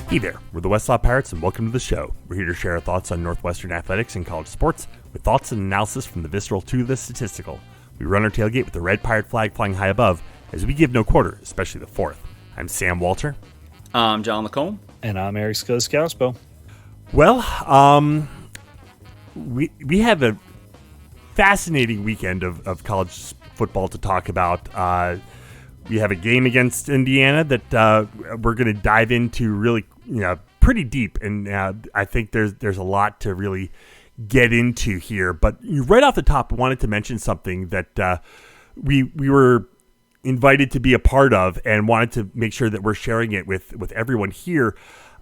Hey there, we're the Westlaw Pirates and welcome to the show. We're here to share our thoughts on Northwestern athletics and college sports with thoughts and analysis from the visceral to the statistical. We run our tailgate with the red pirate flag flying high above as we give no quarter, especially the fourth. I'm Sam Walter. I'm John Lacombe. And I'm Eric Skoskauspo. Well, we have a fascinating weekend of college football to talk about. We have a game against Indiana that we're going to dive into really, pretty deep, and I think there's a lot to really get into here. But right off the top, I wanted to mention something that we were invited to be a part of, and wanted to make sure that we're sharing it with everyone here.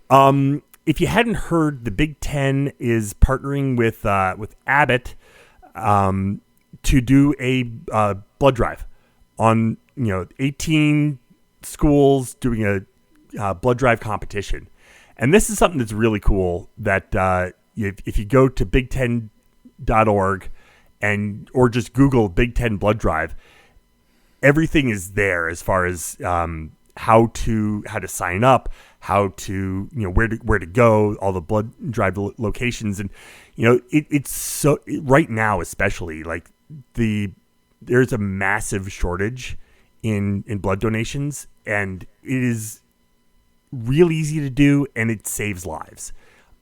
If you hadn't heard, the Big Ten is partnering with Abbott to do a blood drive on 18 schools doing a blood drive competition. And this is something that's really cool that if you go to big10.org or just Google Big Ten blood drive, everything is there as far as how to sign up, how to where to go, all the blood drive locations, and it's so right now especially like there's a massive shortage in blood donations, and it is real easy to do, and it saves lives.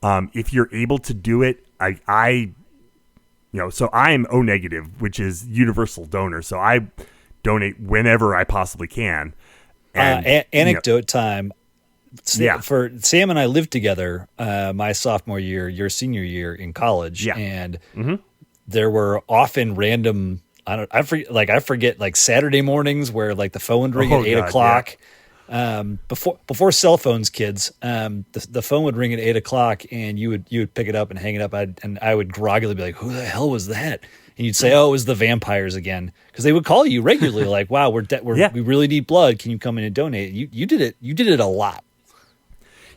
If you're able to do it, so I am O negative, which is universal donor. So I donate whenever I possibly can. And, anecdote time. Yeah. For Sam and I lived together my sophomore year, your senior year in college, yeah. And there were often random. I forget like Saturday mornings where like the phone would ring at 8 o'clock. Yeah. Before cell phones, kids, the phone would ring at 8 o'clock, and you would pick it up and hang it up. And I would groggily be like, "Who the hell was that?" And you'd say, "Oh, it was the vampires again," because they would call you regularly, like, "Wow, we really need blood. Can you come in and donate?" You did it. You did it a lot.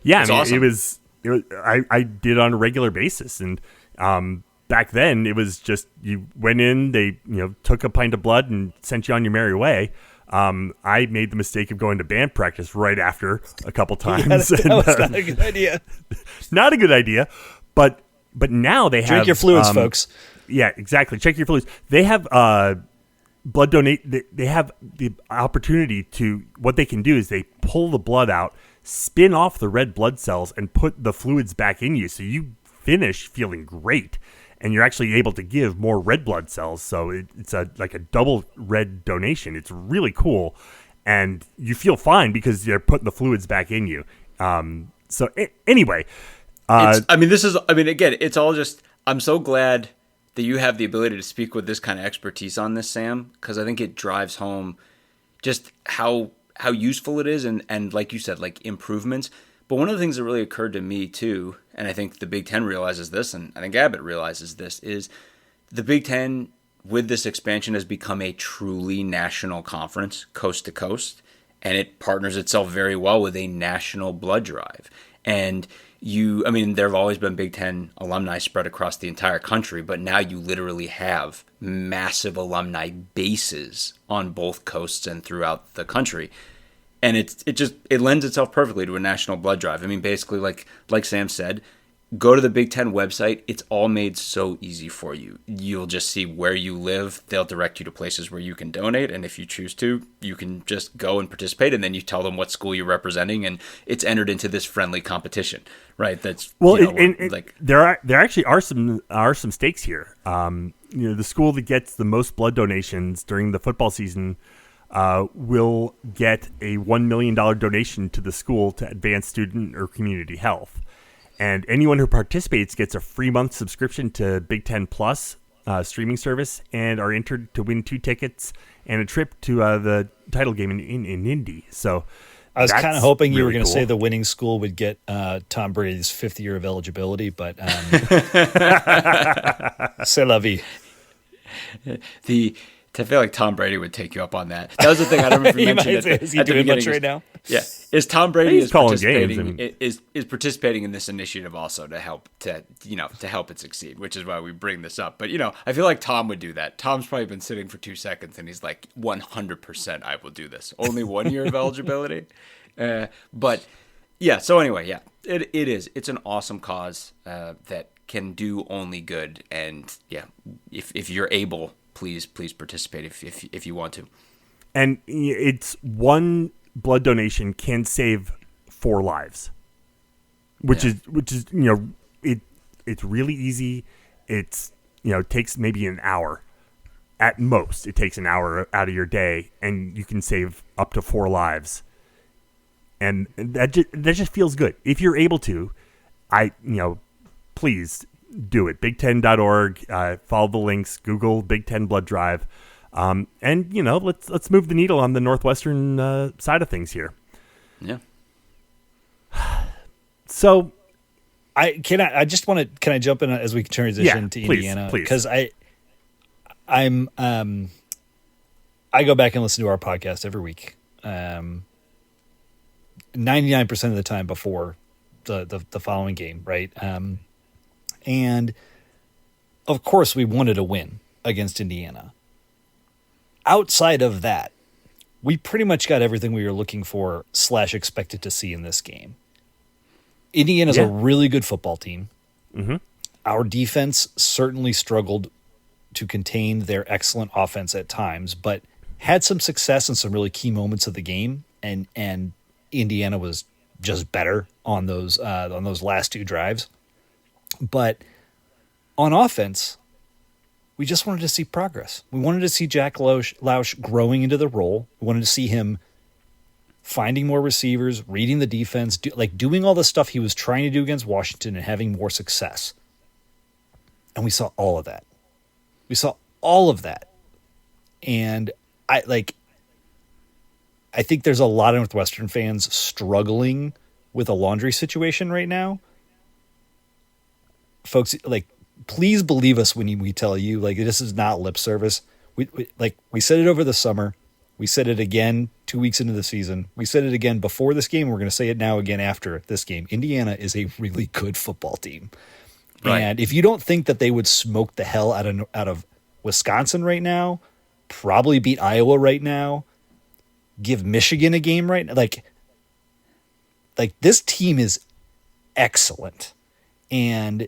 Yeah, awesome. It was. I did it on a regular basis, and back then it was just you went in, they took a pint of blood and sent you on your merry way. I made the mistake of going to band practice right after a couple times. That was not a good idea. Not a good idea, but now they have drink your fluids, folks. Yeah, exactly. Check your fluids. They have blood donate. They have the opportunity to. What they can do is they pull the blood out, spin off the red blood cells, and put the fluids back in you. So you finish feeling great, and you're actually able to give more red blood cells. So it's like a double red donation. It's really cool, and you feel fine because they're putting the fluids back in you. Anyway, it's all just. I'm so glad that you have the ability to speak with this kind of expertise on this, Sam, because I think it drives home just how useful it is, and like you said, like improvements. But one of the things that really occurred to me too, and I think the Big Ten realizes this, and I think Abbott realizes this, is the Big Ten with this expansion has become a truly national conference, coast to coast, and it partners itself very well with a national blood drive. And there have always been Big Ten alumni spread across the entire country, but now you literally have massive alumni bases on both coasts and throughout the country. And it lends itself perfectly to a national blood drive. I mean, basically, like Sam said, go to the Big Ten website. It's all made so easy for you. You'll just see where you live. They'll direct you to places where you can donate. And if you choose to, you can just go and participate. And then you tell them what school you're representing. And it's entered into this friendly competition, right? That's there actually are some stakes here. The school that gets the most blood donations during the football season will get a $1 million donation to the school to advance student or community health. And anyone who participates gets a free month subscription to Big Ten Plus streaming service, and are entered to win 2 tickets and a trip to the title game in Indy. So I was kind of hoping you were going to cool. say the winning school would get Tom Brady's 5th year of eligibility, but c'est la vie. I feel like Tom Brady would take you up on that. That was the thing I don't know if you mentioned. Is he doing much right now? Yeah, is Tom Brady is participating? Is participating in this initiative also to help it succeed, which is why we bring this up. But I feel like Tom would do that. Tom's probably been sitting for 2 seconds and he's like, 100%, I will do this. Only 1 year of eligibility, but Yeah. So anyway, yeah, it is. It's an awesome cause that can do only good. And yeah, if you're able, please participate if you want to. And it's one blood donation can save 4 lives, which is it's really easy. It's takes maybe an hour at most. It takes an hour out of your day, and you can save up to 4 lives. And that just feels good. If you're able to, please do it. Big10.org. Follow the links. Google Big Ten Blood Drive. And let's move the needle on the Northwestern side of things here. Yeah. So, can I jump in as we transition to Indiana? Please. Because I go back and listen to our podcast every week. 99% of the time before the following game, right? And of course we wanted a win against Indiana. Outside of that, we pretty much got everything we were looking for / expected to see in this game. Indiana's a really good football team. Mm-hmm. Our defense certainly struggled to contain their excellent offense at times, but had some success in some really key moments of the game, and Indiana was just better on those last 2 drives. But on offense, we just wanted to see progress. We wanted to see Jack Lausch growing into the role. We wanted to see him finding more receivers, reading the defense, doing all the stuff he was trying to do against Washington and having more success. And we saw all of that. And I think there's a lot of Northwestern fans struggling with a laundry situation right now. Folks, please believe us when we tell you, this is not lip service. We said it over the summer. We said it again 2 weeks into the season. We said it again before this game. We're going to say it now again after this game. Indiana is a really good football team. Right. And if you don't think that they would smoke the hell out of Wisconsin right now, probably beat Iowa right now, give Michigan a game right now, this team is excellent. And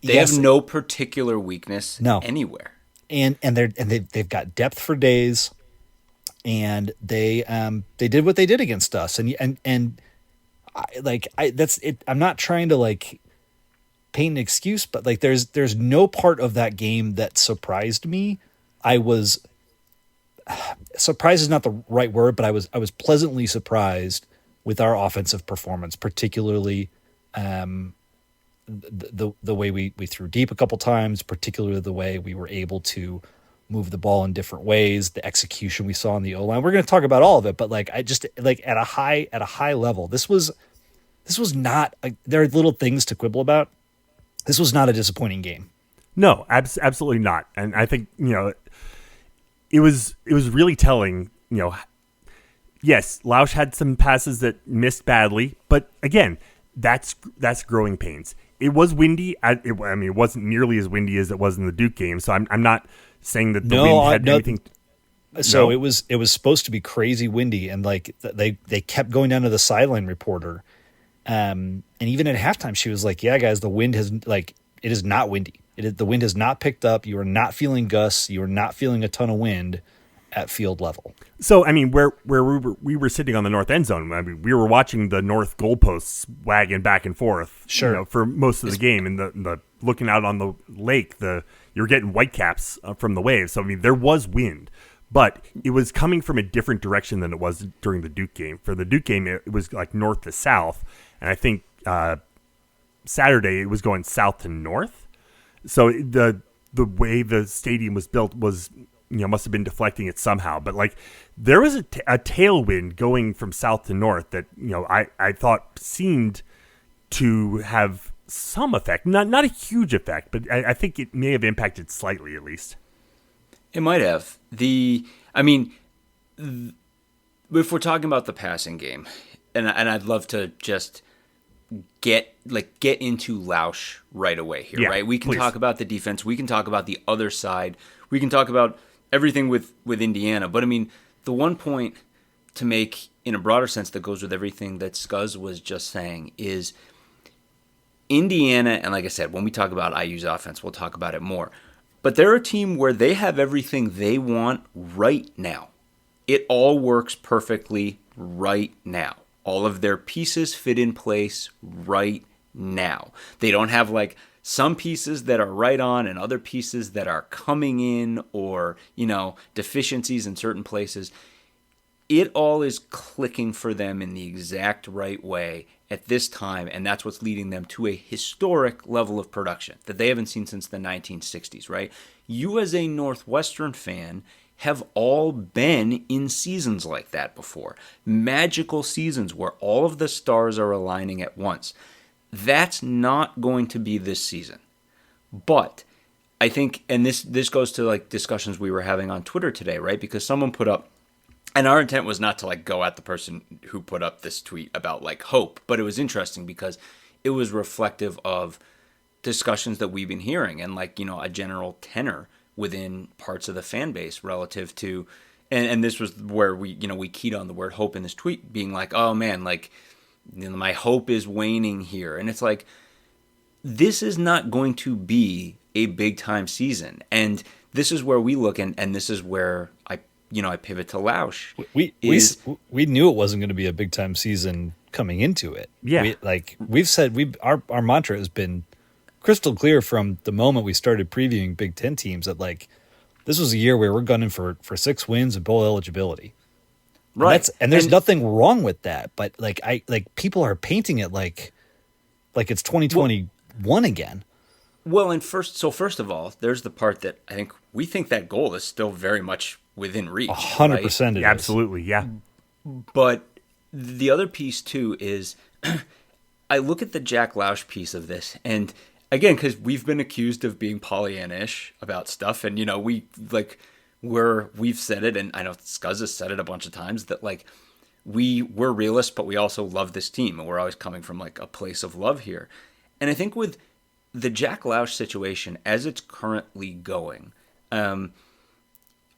they have no particular weakness anywhere. And they've got depth for days. And they did what they did against us. And that's it. I'm not trying to paint an excuse, but there's no part of that game that surprised me. Surprise is not the right word, but I was pleasantly surprised with our offensive performance, particularly the way we threw deep a couple times, particularly the way we were able to move the ball in different ways, the execution we saw on the O-line. We're going to talk about all of it, but at a high level, this was not there are little things to quibble about. This was not a disappointing game. No, absolutely not. And I think, it was really telling, yes, Lausch had some passes that missed badly, but again, that's growing pains. It was windy. It wasn't nearly as windy as it was in the Duke game, so I'm not saying that the wind had anything. So it was supposed to be crazy windy, and they kept going down to the sideline reporter, and even at halftime she was like, "Yeah, guys, the wind has it is not windy. The wind has not picked up. You are not feeling gusts. You are not feeling a ton of wind at field level." So, where we were sitting on the north end zone, we were watching the north goalposts wagging back and forth, sure, for most of the game, and the looking out on the lake, you're getting whitecaps from the waves. So, there was wind, but it was coming from a different direction than it was during the Duke game. For the Duke game, it was north to south, and I think Saturday it was going south to north. So the way the stadium was built was, must have been deflecting it somehow. But there was a tailwind going from south to north that, I thought seemed to have some effect, not a huge effect, but I think it may have impacted slightly at least. It might have. If we're talking about the passing game, and I'd love to just get into Lausch right away here, right? We can talk about the defense. We can talk about the other side. We can talk about everything with Indiana. But the one point to make in a broader sense that goes with everything that Scuzz was just saying is Indiana, and like I said, when we talk about IU's offense, we'll talk about it more. But they're a team where they have everything they want right now. It all works perfectly right now. All of their pieces fit in place right now. They don't have like some pieces that are right on and other pieces that are coming in or, deficiencies in certain places. It all is clicking for them in the exact right way at this time, and that's what's leading them to a historic level of production that they haven't seen since the 1960s, right? You as a Northwestern fan have all been in seasons like that before. Magical seasons where all of the stars are aligning at once. That's not going to be this season. But I think, and this goes to like discussions we were having on Twitter today, right? Because someone put up, and our intent was not to like go at the person who put up this tweet about like hope, but it was interesting because it was reflective of discussions that we've been hearing and like, a general tenor within parts of the fan base relative to, and this was where we keyed on the word hope in this tweet being like, oh man, like, my hope is waning here. And it's like, this is not going to be a big time season. And this is where we look and this is where I pivot to Lausch. We knew it wasn't going to be a big time season coming into it. Yeah. We've said our mantra has been crystal clear from the moment we started previewing Big Ten teams that like this was a year where we're gunning for 6 wins and bowl eligibility. Right. And there's nothing wrong with that, but people are painting it like it's 2021 again. Well, and first of all, there's the part that I think we think that goal is still very much within reach. 100% it is. Absolutely, yeah. But the other piece too is I look at the Jack Lausch piece of this, and again, because we've been accused of being Pollyanna-ish about stuff, and we've said it, and I know Scuzz has said it a bunch of times that like we're realists, but we also love this team, and we're always coming from like a place of love here. And I think with the Jack Lausch situation as it's currently going,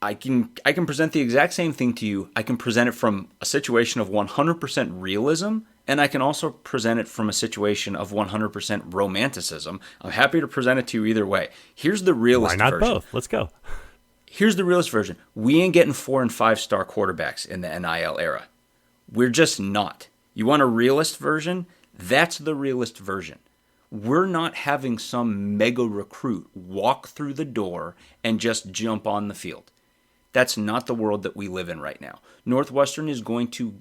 I can present the exact same thing to you. I can present it from a situation of 100% realism, and I can also present it from a situation of 100% romanticism. I'm happy to present it to you either way. Here's the realist version. Why not both? Let's go. Here's the realist version. We ain't getting 4- and 5-star quarterbacks in the NIL era. We're just not. You want a realist version? That's the realist version. We're not having some mega recruit walk through the door and just jump on the field. That's not the world that we live in right now. Northwestern is going to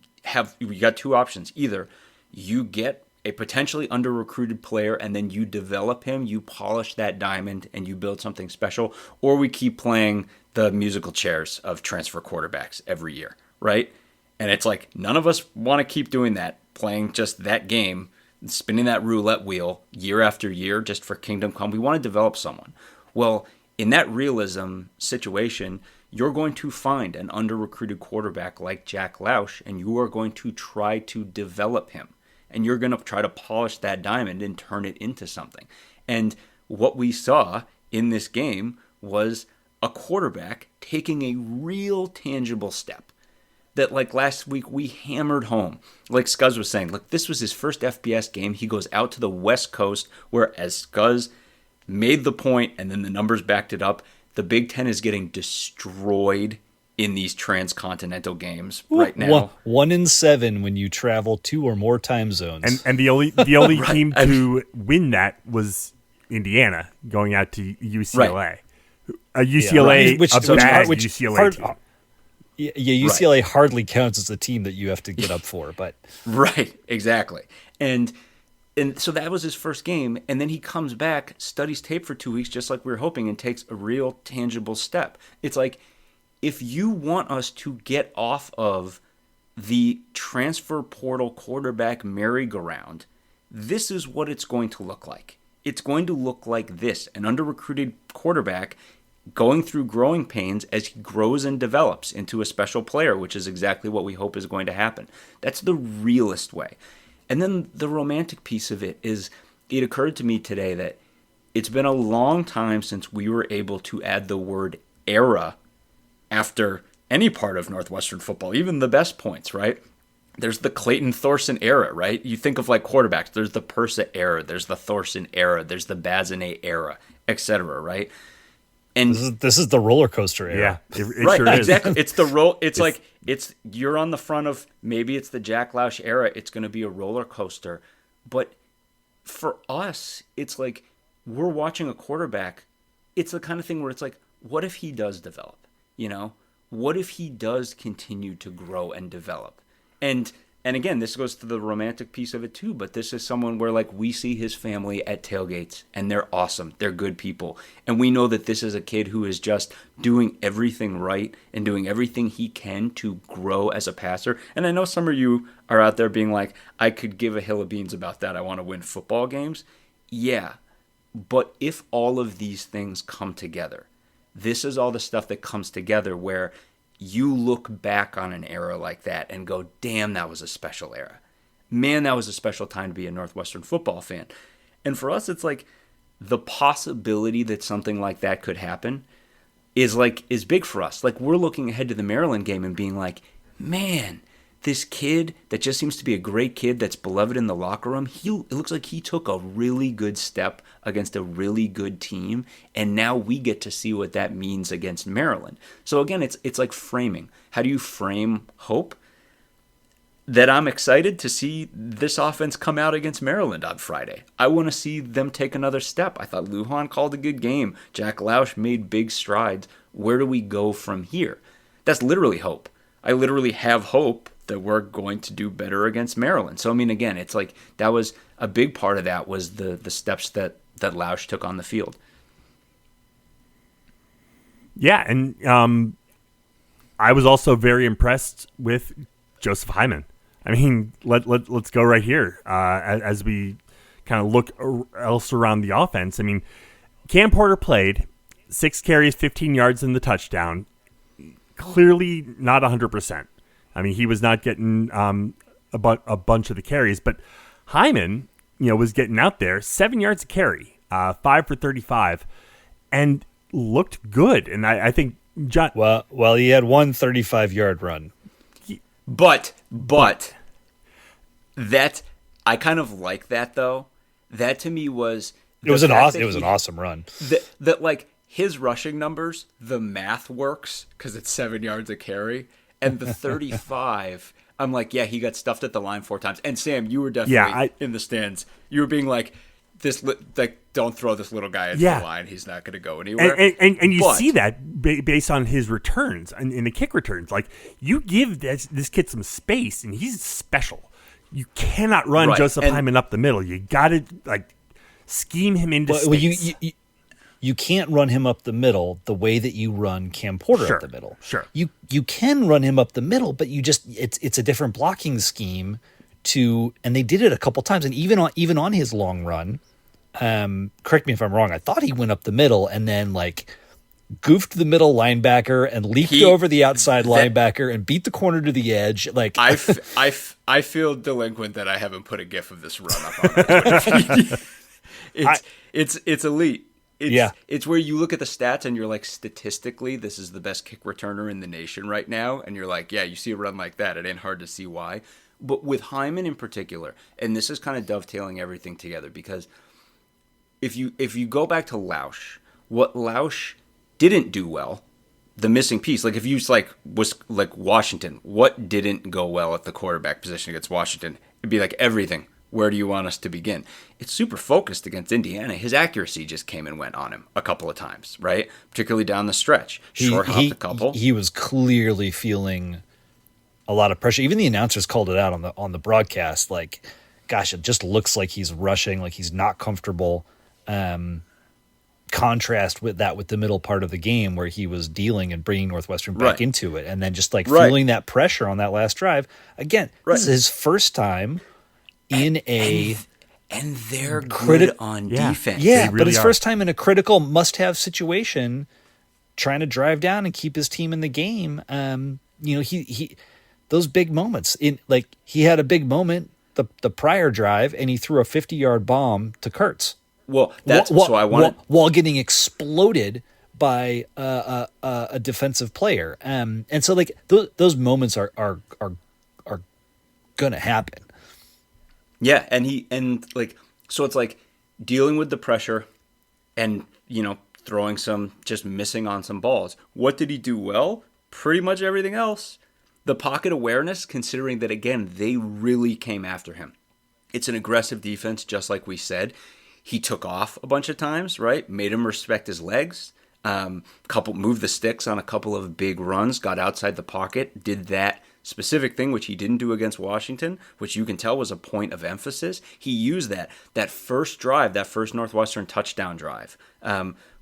we got 2 options. Either you get a potentially under-recruited player and then you develop him, you polish that diamond, and you build something special, or we keep playing the musical chairs of transfer quarterbacks every year, right? And it's like none of us want to keep doing that, playing just that game, spinning that roulette wheel year after year just for Kingdom Come. We want to develop someone. Well, in that realism situation, you're going to find an under-recruited quarterback like Jack Lausch, and you are going to try to develop him. And you're going to try to polish that diamond and turn it into something. And what we saw in this game was a quarterback taking a real tangible step that like last week we hammered home. Like Scuzz was saying, look, this was his first FBS game. He goes out to the West Coast where, as Scuzz made the point and then the numbers backed it up, the Big Ten is getting destroyed in these transcontinental games right now. 1 in 7 when you travel 2 or more time zones. And the only right. team to win that was Indiana going out to UCLA. Right. UCLA, which UCLA team. UCLA hardly counts as a team that you have to get up for, but right, exactly. And so that was his first game, and then he comes back, studies tape for 2 weeks, just like we were hoping, and takes a real tangible step. It's like, if you want us to get off of the transfer portal quarterback merry-go-round, this is what it's going to look like. It's going to look like this, an under-recruited quarterback going through growing pains as he grows and develops into a special player, which is exactly what we hope is going to happen. That's the realist way. And then the romantic piece of it is, it occurred to me today that it's been a long time since we were able to add the word era after any part of Northwestern football, even the best points, right? There's the Clayton Thorson era, right? You think of like quarterbacks. There's the Persa era. There's the Thorson era. There's the Bazinet era, etc. Right? And this is the roller coaster era. Yeah, it right, sure is. exactly. It's the roll. It's like you're on the front of, maybe it's the Jack Lausch era. It's going to be a roller coaster, but for us, it's like we're watching a quarterback. It's the kind of thing where it's like, what if he does develop? What if he does continue to grow and develop? And again, this goes to the romantic piece of it too, but this is someone where like we see his family at tailgates and they're awesome. They're good people. And we know that this is a kid who is just doing everything right and doing everything he can to grow as a passer. And I know some of you are out there being like, I could give a hill of beans about that. I want to win football games. Yeah. But if all of these things come together, this is all the stuff that comes together where you look back on an era like that and go, damn, that was a special era. Man, that was a special time to be a Northwestern football fan. And for us, it's like the possibility that something like that could happen is big for us. Like, we're looking ahead to the Maryland game and being like, man, this kid that just seems to be a great kid that's beloved in the locker room, it looks like he took a really good step against a really good team, and now we get to see what that means against Maryland. So again, it's like framing. How do you frame hope? That I'm excited to see this offense come out against Maryland on Friday. I want to see them take another step. I thought Lujan called a good game. Jack Lausch made big strides. Where do we go from here? That's literally hope. I literally have hope that we're going to do better against Maryland. So, I mean, again, it's like that was a big part of that was the steps that Lausch took on the field. Yeah, and I was also very impressed with Joseph Hyman. I mean, let's go right here as we kind of look else around the offense. I mean, Cam Porter played 6 carries, 15 yards in the touchdown. Clearly not 100%. I mean, he was not getting a bunch of the carries, but Hyman, was getting out there, 7 yards a carry, 5 for 35, and looked good. And I think John. Well, he had one 35-yard run. But that I kind of like that though. That to me was an awesome run. That like his rushing numbers, the math works because it's 7 yards a carry, and the 35. I'm like, yeah, he got stuffed at the line 4 times. And Sam, you were definitely in the stands. You were being like, don't throw this little guy into the line. He's not going to go anywhere. And you see that based on his returns and in the kick returns. Like, you give this kid some space, and he's special. You cannot run Joseph Hyman up the middle. You got to scheme him into space. You can't run him up the middle the way that you run Cam Porter up the middle. Sure. You can run him up the middle, but it's a different blocking scheme and they did it a couple times. And even on his long run, correct me if I'm wrong, I thought he went up the middle and then goofed the middle linebacker and leaped over the outside linebacker and beat the corner to the edge. I feel delinquent that I haven't put a GIF of this run up on it. It's elite. It's where you look at the stats and you're like, statistically, this is the best kick returner in the nation right now. And you're like, yeah, you see a run like that. It ain't hard to see why. But with Hyman in particular, and this is kind of dovetailing everything together, because if you go back to Lausch, what Lausch didn't do well, the missing piece, if you was Washington, what didn't go well at the quarterback position against Washington? It'd be like everything. Where do you want us to begin? It's super focused against Indiana. His accuracy just came and went on him a couple of times, right? Particularly down the stretch. Short hopped a couple. He was clearly feeling a lot of pressure. Even the announcers called it out on the broadcast. Gosh, it just looks like he's rushing, like he's not comfortable. Contrast with the middle part of the game where he was dealing and bringing Northwestern back into it, and then just feeling that pressure on that last drive. Again, this is his first time in and they're good on defense. Yeah, really but his first time in a critical must-have situation, trying to drive down and keep his team in the game. He those big moments he had a big moment the prior drive, and he threw a 50-yard bomb to Kurtz. Well, that's so I want while getting exploded by a defensive player. And so like those moments are going to happen. Yeah, so it's like dealing with the pressure and, throwing just missing on some balls. What did he do well? Pretty much everything else. The pocket awareness, considering that, again, they really came after him. It's an aggressive defense, just like we said. He took off a bunch of times, right? Made him respect his legs. Moved the sticks on a couple of big runs, got outside the pocket, did that specific thing, which he didn't do against Washington, which you can tell was a point of emphasis. He used that first drive, that first Northwestern touchdown drive,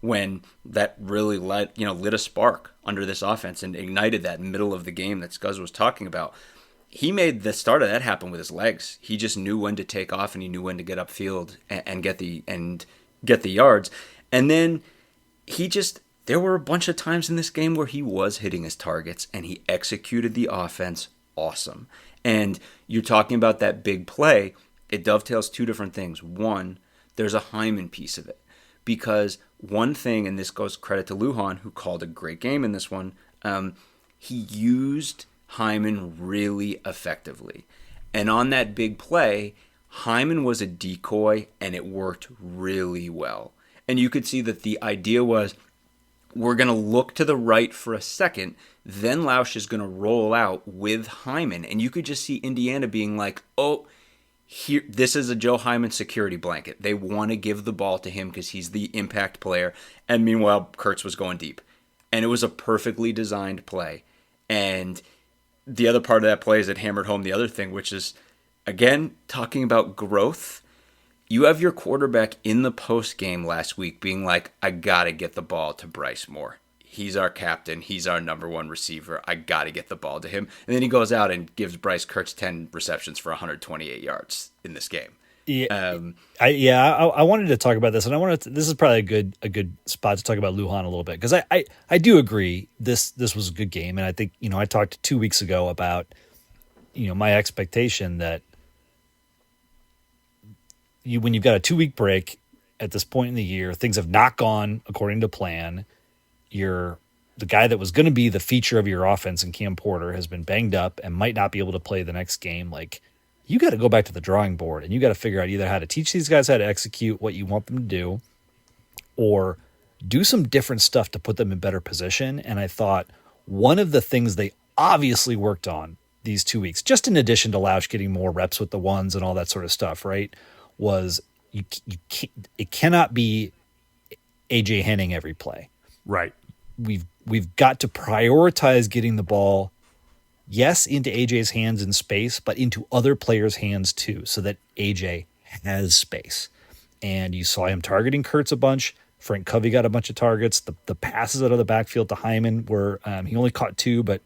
when that really lit a spark under this offense and ignited that middle of the game that Scuzz was talking about. He made the start of that happen with his legs. He just knew when to take off, and he knew when to get upfield and get the yards. And then there were a bunch of times in this game where he was hitting his targets, and he executed the offense awesome. And you're talking about that big play. It dovetails two different things. One, there's a Hyman piece of it. Because one thing, and this goes credit to Lujan, who called a great game in this one, he used Hyman really effectively. And on that big play, Hyman was a decoy, and it worked really well. And you could see that the idea was, we're going to look to the right for a second, then Lausch is going to roll out with Hyman. And you could just see Indiana being like, oh, here, this is a Joe Hyman security blanket. They want to give the ball to him because he's the impact player. And meanwhile, Kurtz was going deep. And it was a perfectly designed play. And the other part of that play is it hammered home the other thing, which is, again, talking about growth. You have your quarterback in the post game last week being like, I got to get the ball to Bryce Moore. He's our captain. He's our number one receiver. I got to get the ball to him. And then he goes out and gives Bryce Kurtz 10 receptions for 128 yards in this game. Yeah, I wanted to talk about this, and this is probably a good spot to talk about Lujan a little bit, because I do agree this was a good game, and I think I talked 2 weeks ago about my expectation that when you've got a 2 week break at this point in the year, things have not gone according to plan. The guy that was going to be the feature of your offense in Cam Porter has been banged up and might not be able to play the next game. Like, you got to go back to the drawing board, and you got to figure out either how to teach these guys how to execute what you want them to do, or do some different stuff to put them in better position. And I thought one of the things they obviously worked on these 2 weeks, just in addition to Lausch getting more reps with the ones and all that sort of stuff, right, was it cannot be AJ Henning every play. Right. We've got to prioritize getting the ball, yes, into AJ's hands in space, but into other players' hands too, so that AJ has space. And you saw him targeting Kurtz a bunch. Frank Covey got a bunch of targets. The passes out of the backfield to Hyman were he only caught 2, but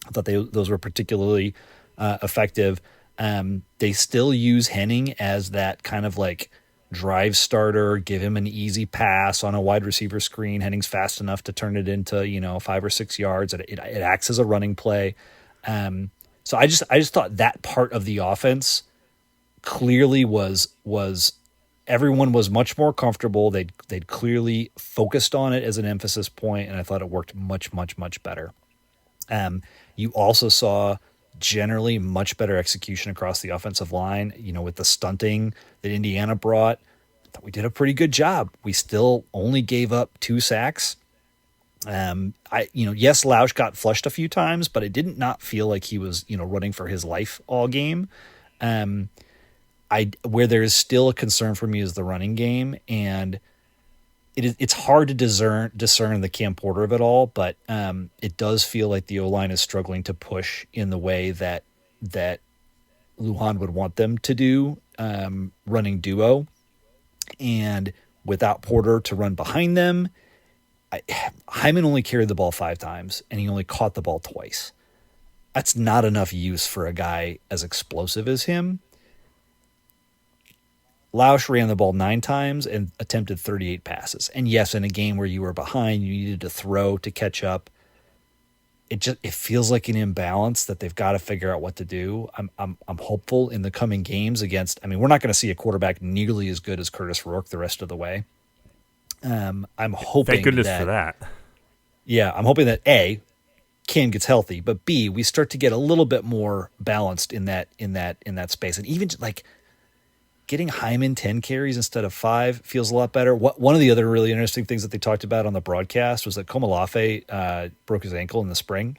I thought those were particularly effective. They still use Henning as that kind of like drive starter, give him an easy pass on a wide receiver screen. Henning's fast enough to turn it into 5 or 6 yards. It acts as a running play. So I just thought that part of the offense clearly was everyone was much more comfortable. They'd clearly focused on it as an emphasis point, and I thought it worked much, much, much better. You also saw generally much better execution across the offensive line, with the stunting that Indiana brought. I thought we did a pretty good job. We still only gave up 2 sacks. Yes, Lausch got flushed a few times, but it did not feel like he was, running for his life all game. Where there is still a concern for me is the running game, and it's hard to discern the Cam Porter of it all, but it does feel like the O-line is struggling to push in the way that Lujan would want them to do, running duo, and without Porter to run behind them. Hyman only carried the ball 5 times, and he only caught the ball twice. That's not enough use for a guy as explosive as him. Lausch ran the ball 9 times and attempted 38 passes. And yes, in a game where you were behind, you needed to throw to catch up. It feels like an imbalance that they've got to figure out what to do. I'm hopeful in the coming games against. I mean, we're not going to see a quarterback nearly as good as Curtis Rourke the rest of the way. I'm hoping Thank goodness for that. Yeah, I'm hoping that A, Cam gets healthy, but B, we start to get a little bit more balanced in that space. And even like getting Hyman 10 carries instead of 5 feels a lot better. One of the other really interesting things that they talked about on the broadcast was that Komolafe broke his ankle in the spring,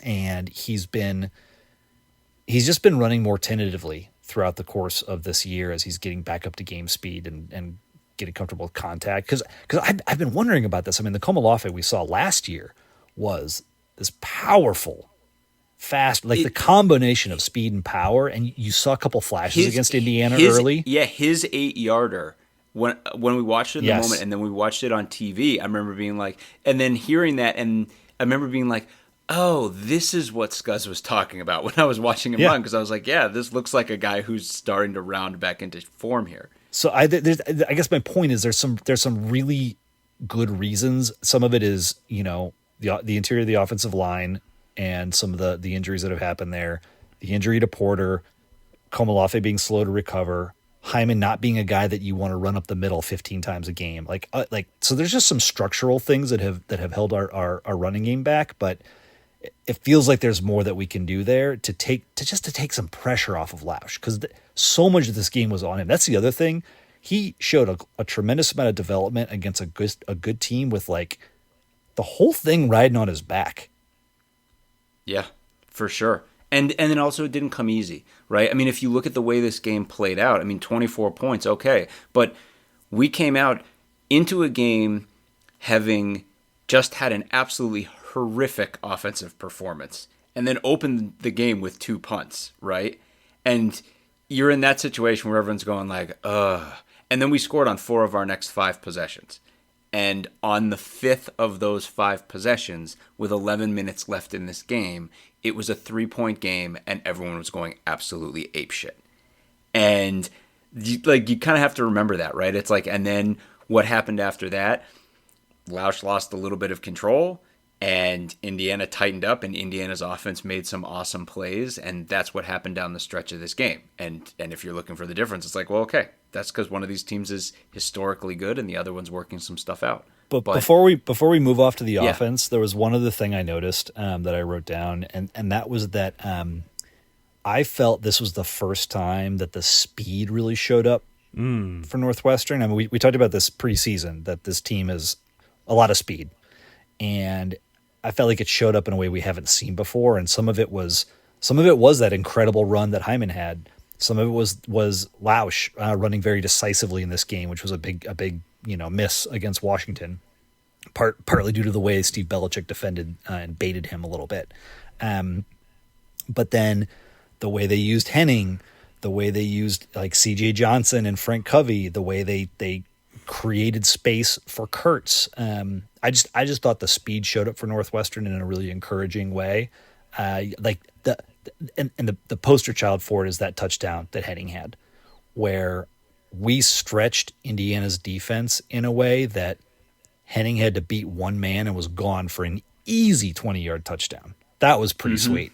and he's just been running more tentatively throughout the course of this year as he's getting back up to game speed and getting comfortable with contact. Because I've been wondering about this. I mean, the Komolafe we saw last year was this powerful, fast, like the combination of speed and power. And you saw a couple flashes against Indiana early. Yeah, his 8-yarder, when we watched it in the moment and then we watched it on TV, I remember being like, and then hearing that, and I remember being like, oh, this is what Scuzz was talking about when I was watching him run, because I was like, yeah, this looks like a guy who's starting to round back into form here. So I guess my point is there's some really good reasons. Some of it is, the interior of the offensive line and some of the injuries that have happened there, the injury to Porter, Komolafe being slow to recover, Hyman not being a guy that you want to run up the middle 15 times a game. So there's just some structural things that have held our running game back, but it feels like there's more that we can do there to take some pressure off of Lausch, because so much of this game was on him. That's the other thing. He showed a tremendous amount of development against a good team with like the whole thing riding on his back. Yeah, for sure. And then also it didn't come easy, right? I mean, if you look at the way this game played out, I mean, 24 points, okay. But we came out into a game having just had an absolutely horrific offensive performance and then opened the game with 2 punts, right? And you're in that situation where everyone's going like, ugh. And then we scored on 4 of our next 5 possessions. And on the 5th of those 5 possessions, with 11 minutes left in this game, it was a 3-point game, and everyone was going absolutely apeshit. And you kind of have to remember that, right? It's like, and then what happened after that? Lausch lost a little bit of control, and Indiana tightened up, and Indiana's offense made some awesome plays, and that's what happened down the stretch of this game. And if you're looking for the difference, it's like, well, okay, that's because one of these teams is historically good, and the other one's working some stuff out. But before we move off to the offense, there was one other thing I noticed that I wrote down, and that was that I felt this was the first time that the speed really showed up for Northwestern. I mean, we talked about this preseason, that this team is a lot of speed, and I felt like it showed up in a way we haven't seen before. And some of it was that incredible run that Hyman had. Some of it was Lausch running very decisively in this game, which was a big miss against Washington, partly due to the way Steve Belichick defended and baited him a little bit. But then the way they used Henning, the way they used like C.J. Johnson and Frank Covey, the way they created space for Kurtz. I just thought the speed showed up for Northwestern in a really encouraging way. The poster child for it is that touchdown that Henning had, where we stretched Indiana's defense in a way that Henning had to beat one man and was gone for an easy 20-yard touchdown. That was pretty sweet.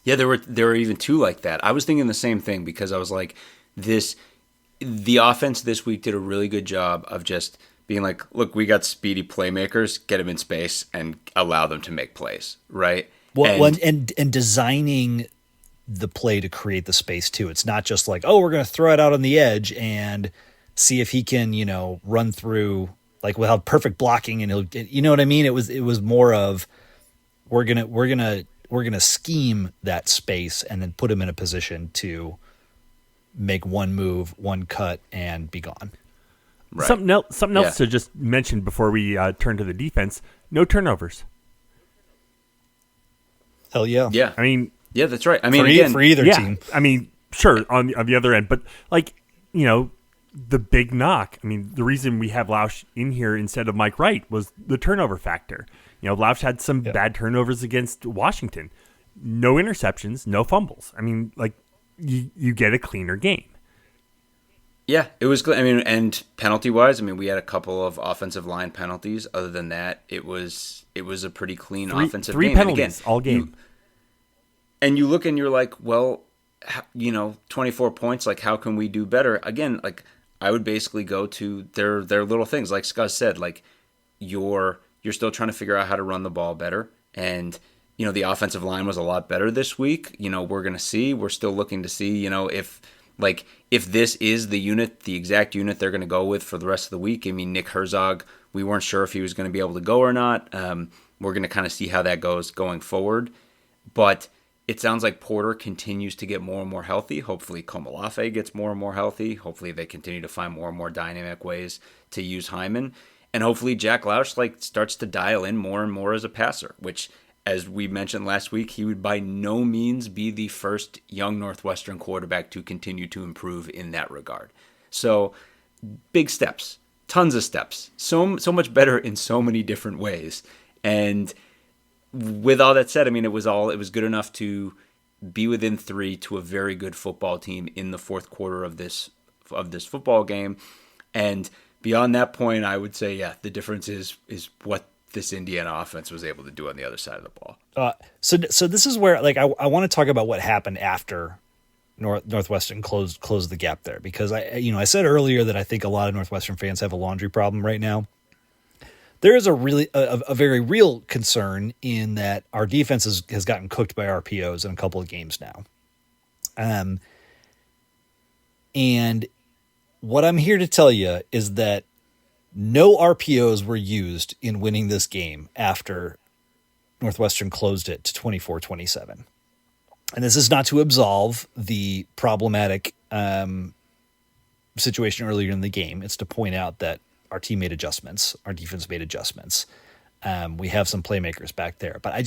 Yeah, there were even 2 like that. I was thinking the same thing, because I was like, the offense this week did a really good job of just being like, look, we got speedy playmakers, get them in space and allow them to make plays, right? And designing the play to create the space too. It's not just like, oh, we're going to throw it out on the edge and see if he can, run through like without perfect blocking, and he'll, you know what I mean? It was more of we're gonna scheme that space and then put him in a position to make one move, one cut, and be gone. Right. Something else to just mention before we turn to the defense: no turnovers. Hell yeah! Yeah, I mean, yeah, that's right. I mean, for either team. I mean, sure on the other end, but like the big knock. I mean, the reason we have Lausch in here instead of Mike Wright was the turnover factor. Lausch had some bad turnovers against Washington. No interceptions, no fumbles. I mean, like you get a cleaner game. Yeah, it was good. I mean, and penalty-wise, I mean, we had a couple of offensive line penalties. Other than that, it was a pretty clean offensive game. 3 penalties all game. And you look and you're like, well, 24 points, like how can we do better? Again, like I would basically go to their little things. Like Scott said, like you're still trying to figure out how to run the ball better. And, the offensive line was a lot better this week. We're still looking to see, if this is the exact unit they're going to go with for the rest of the week. I mean, Nick Herzog, we weren't sure if he was going to be able to go or not. We're going to kind of see how that goes going forward. But it sounds like Porter continues to get more and more healthy. Hopefully Komolafe gets more and more healthy. Hopefully they continue to find more and more dynamic ways to use Hyman. And hopefully Jack Lausch starts to dial in more and more as a passer, which, as we mentioned last week, he would by no means be the first young Northwestern quarterback to continue to improve in that regard. So big steps, tons of steps, so much better in so many different ways. And with all that said, I mean, it was good enough to be within 3 to a very good football team in the fourth quarter of this football game. And beyond that point, I would say, the difference is what this Indiana offense was able to do on the other side of the ball. So this is where, like, I want to talk about what happened after Northwestern closed the gap there, because I said earlier that I think a lot of Northwestern fans have a laundry problem right now. There is a very real concern in that our defense has gotten cooked by RPOs in a couple of games now. And what I'm here to tell you is that no RPOs were used in winning this game after Northwestern closed it to 24-27. And this is not to absolve the problematic situation earlier in the game. It's to point out that our team made adjustments. Our defense made adjustments. We have some playmakers back there. But I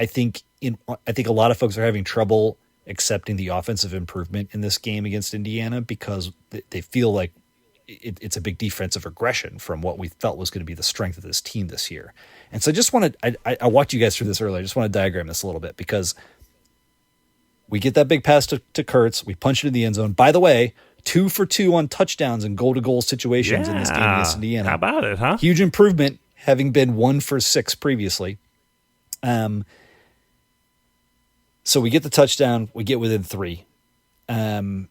think a lot of folks are having trouble accepting the offensive improvement in this game against Indiana because they feel like it's a big defensive regression from what we felt was going to be the strength of this team this year. And so I walked you guys through this earlier. I just want to diagram this a little bit because we get that big pass to Kurtz. We punch it in the end zone. By the way, 2 for 2 on touchdowns and goal-to-goal situations in this game against Indiana. How about it, huh? Huge improvement, having been 1 for 6 previously. So we get the touchdown. We get within 3. And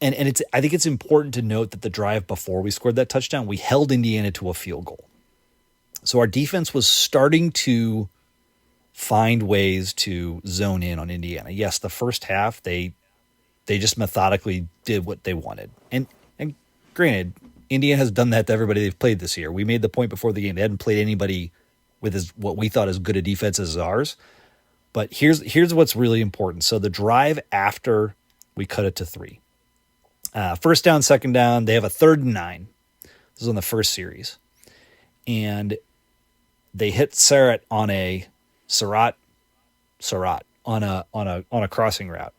I think it's important to note that the drive before we scored that touchdown, we held Indiana to a field goal. So our defense was starting to find ways to zone in on Indiana. Yes, the first half, they just methodically did what they wanted. And granted, Indiana has done that to everybody they've played this year. We made the point before the game. They hadn't played anybody with what we thought as good a defense as ours. But here's what's really important. So the drive after we cut it to 3. First down, second down, they have a 3rd and 9. This is on the first series. And they hit Surratt on a crossing route.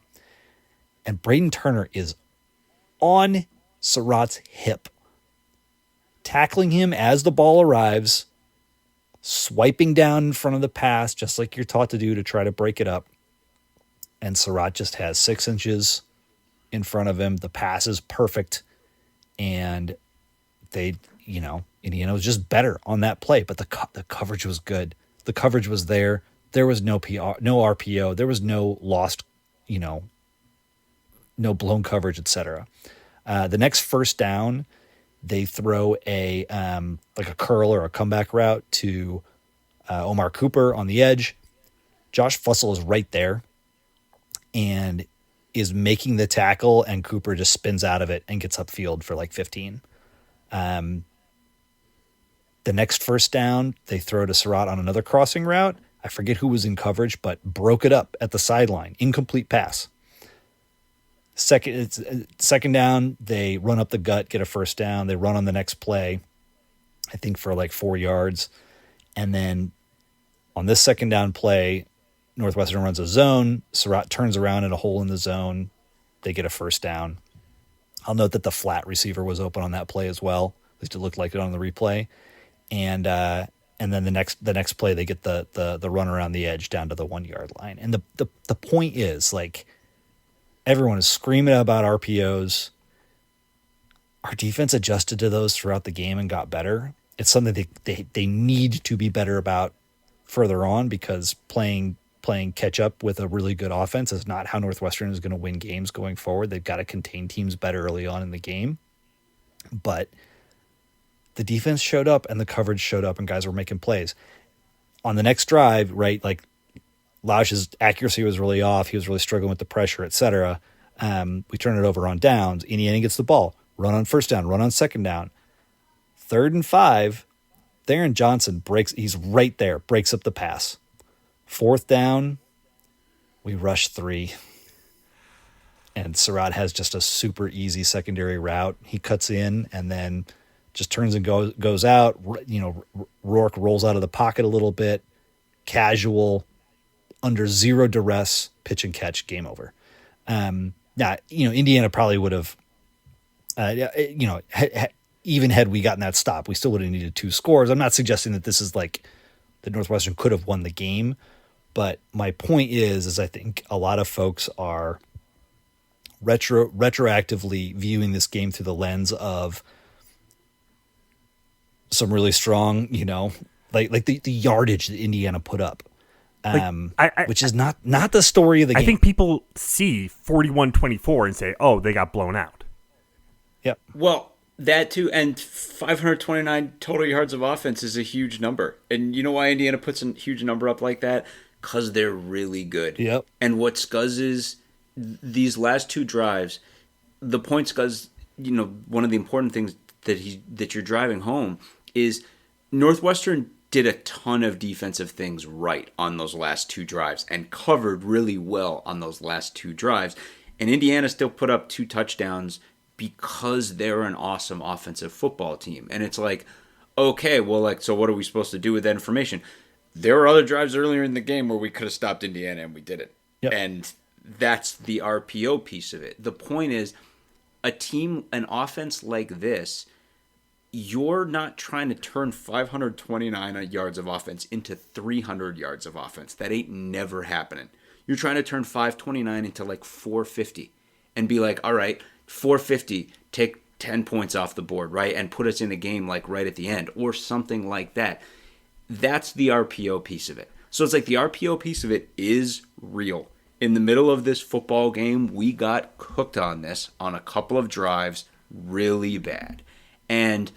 And Braden Turner is on Surratt's hip, tackling him as the ball arrives, swiping down in front of the pass, just like you're taught to do to try to break it up. And Surratt just has 6 inches in front of him. The pass is perfect. And Indiana was just better on that play, but the coverage was good. The coverage was there. There was no RPO. There was no lost, no blown coverage, etc. The next first down, they throw a curl or a comeback route to Omar Cooper on the edge. Josh Fussell is right there and is making the tackle, and Cooper just spins out of it and gets upfield for like 15. The next first down, they throw to Surratt on another crossing route. I forget who was in coverage, but broke it up at the sideline. Incomplete pass. Second down, they run up the gut, get a first down. They run on the next play, I think for like 4 yards. And then on this second down play, Northwestern runs a zone. Surratt turns around in a hole in the zone. They get a first down. I'll note that the flat receiver was open on that play as well. At least it looked like it on the replay. And then the next play, they get the run around the edge down to the 1 yard line. And the point is, like, everyone is screaming about RPOs. Our defense adjusted to those throughout the game and got better. It's something they need to be better about further on, because playing playing catch up with a really good offense is not how Northwestern is going to win games going forward. They've got to contain teams better early on in the game. But the defense showed up and the coverage showed up and guys were making plays. On the next drive, right, like Laj's accuracy was really off. He was really struggling with the pressure, etc. We turn it over on downs. Indiana gets the ball. Run on first down. Run on second down. 3rd and 5. Theron Johnson breaks. He's right there. Breaks up the pass. 4th down. We rush 3. And Surratt has just a super easy secondary route. He cuts in and then just turns and goes out. You know, Rourke rolls out of the pocket a little bit. Casual, under zero duress, pitch and catch, game over. Now, you know, Indiana probably would have, you know, even had we gotten that stop, we still would have needed 2 scores. I'm not suggesting that this is like that Northwestern could have won the game, but my point is I think a lot of folks are retroactively viewing this game through the lens of some really strong, you know, like the yardage that Indiana put up. Which is not the story of the game. I think people see 41-24 and say, "Oh, they got blown out." Yep. Well, that too, and 529 total yards of offense is a huge number. And you know why Indiana puts a huge number up like that? Because they're really good. Yep. And what Scuzz is, these last 2 drives, the point Scuzz, you know, one of the important things that you're driving home is Northwestern did a ton of defensive things right on those last 2 drives and covered really well on those last 2 drives. And Indiana still put up 2 touchdowns because they're an awesome offensive football team. And it's like, okay, well, like, so what are we supposed to do with that information? There were other drives earlier in the game where we could have stopped Indiana and we didn't. Yep. And that's the RPO piece of it. The point is, an offense like this, you're not trying to turn 529 yards of offense into 300 yards of offense. That ain't never happening. You're trying to turn 529 into like 450 and be like, all right, 450, take 10 points off the board, right? And put us in a game like right at the end or something like that. That's the RPO piece of it. So it's like the RPO piece of it is real. In the middle of this football game, we got cooked on this on a couple of drives really bad. And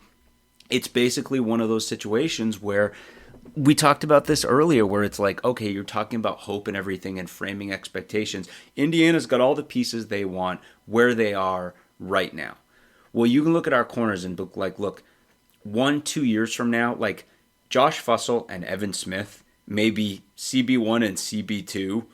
it's basically one of those situations where we talked about this earlier, where it's like, okay, you're talking about hope and everything and framing expectations. Indiana's got all the pieces they want where they are right now. Well, you can look at our corners and look, 1-2 years from now, like Josh Fussell and Evan Smith may be CB1 and CB2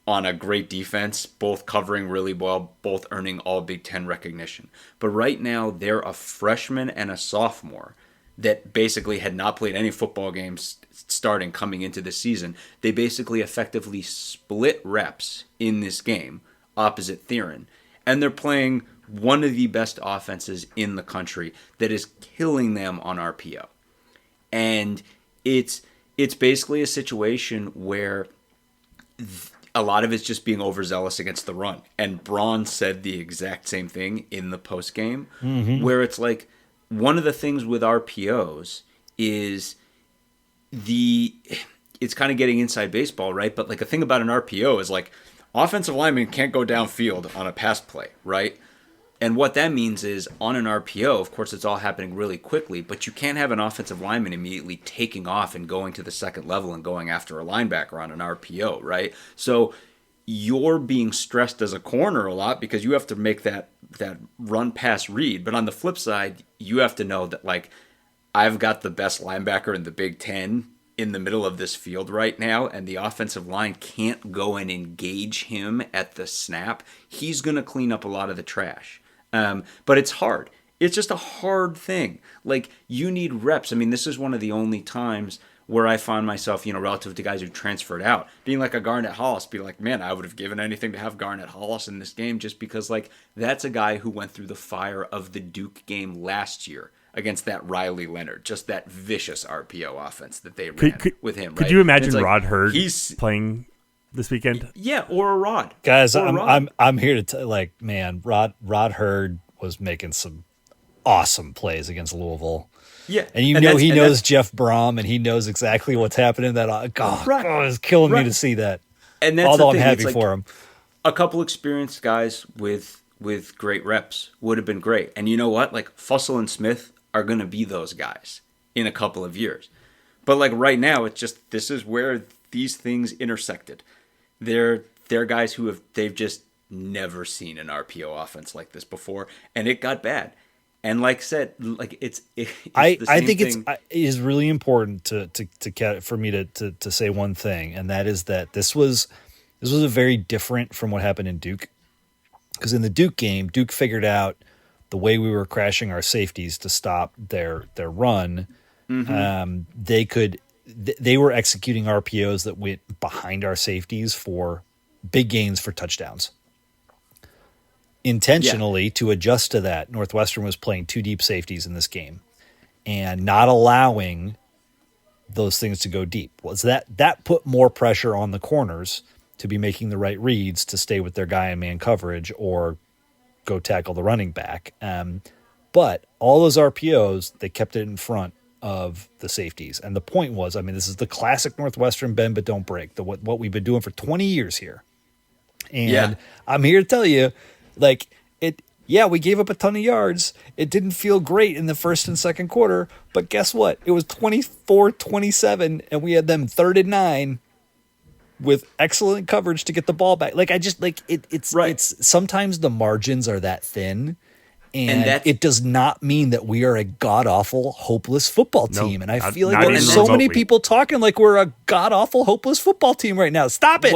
on a great defense, both covering really well, both earning all Big Ten recognition. But right now, they're a freshman and a sophomore that basically had not played any football games starting coming into the season. They basically effectively split reps in this game opposite Theron. And they're playing one of the best offenses in the country that is killing them on RPO. And it's basically a situation where a lot of it's just being overzealous against the run. And Braun said the exact same thing in the post game, where it's like one of the things with RPOs is it's kind of getting inside baseball, right? But like a thing about an RPO is like offensive linemen can't go downfield on a pass play, right? And what that means is on an RPO, of course, it's all happening really quickly, but you can't have an offensive lineman immediately taking off and going to the second level and going after a linebacker on an RPO, right? So you're being stressed as a corner a lot because you have to make that run pass read. But on the flip side, you have to know that, like, I've got the best linebacker in the Big Ten in the middle of this field right now, and the offensive line can't go and engage him at the snap. He's going to clean up a lot of the trash. But it's hard. It's just a hard thing. Like, you need reps. I mean, this is one of the only times where I find myself, relative to guys who transferred out, being like a Garnett Hollis, be like, man, I would have given anything to have Garnett Hollis in this game just because, like, that's a guy who went through the fire of the Duke game last year against that Riley Leonard, just that vicious RPO offense that they ran with him. Could right? you imagine like, Rod Hurd playing this weekend? Yeah, or a Rod. Guys, I'm here to man, Rod Hurd was making some awesome plays against Louisville. Yeah. And he knows Jeff Brom and he knows exactly what's happening. That it's killing me to see that. And that's although the thing. I'm happy It's for him. A couple experienced guys with great reps would have been great. And you know what? Like Fussell and Smith are going to be those guys in a couple of years. But like right now, it's just this is where these things intersected. They're guys they've just never seen an RPO offense like this before, and it got bad. And like I said, like it's I the same think thing. it is really important for me to say one thing, and that is that this was a very different from what happened in Duke, because in the Duke game, Duke figured out the way we were crashing our safeties to stop their run. Mm-hmm. They were executing RPOs that went behind our safeties for big gains for touchdowns. Intentionally, to adjust to that, Northwestern was playing two deep safeties in this game and not allowing those things to go deep. Was that put more pressure on the corners to be making the right reads to stay with their guy in man coverage or go tackle the running back. But all those RPOs, they kept it in front of the safeties. And the point was, I mean, this is the classic Northwestern bend but don't break, what we've been doing for 20 years here. And I'm here to tell you, like, we gave up a ton of yards. It didn't feel great in the first and second quarter, but guess what? It was 24-27, and we had them 3rd and 9 with excellent coverage to get the ball back. Like, I just, like, it's sometimes the margins are that thin, and it does not mean that we are a god-awful, hopeless football team. And I feel like there's so many people talking like we're a god-awful, hopeless football team right now. Stop it!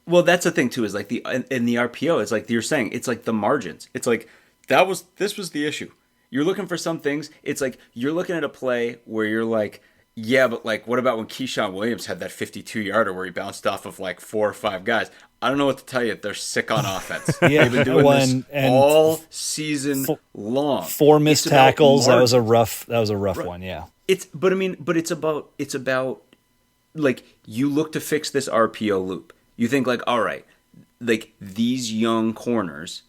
Well, that's the thing too. Is like in the RPO, it's like you're saying, it's like the margins. It's like this was the issue. You're looking for some things. It's like you're looking at a play where you're like, yeah, but like, what about when Keyshawn Williams had that 52-yarder where he bounced off of like 4 or 5 guys? I don't know what to tell you. They're sick on offense. They've been doing this all season long. 4 missed tackles. That was a rough one. Yeah. But it's about like, you look to fix this RPO loop. You think like, all right, like these young corners,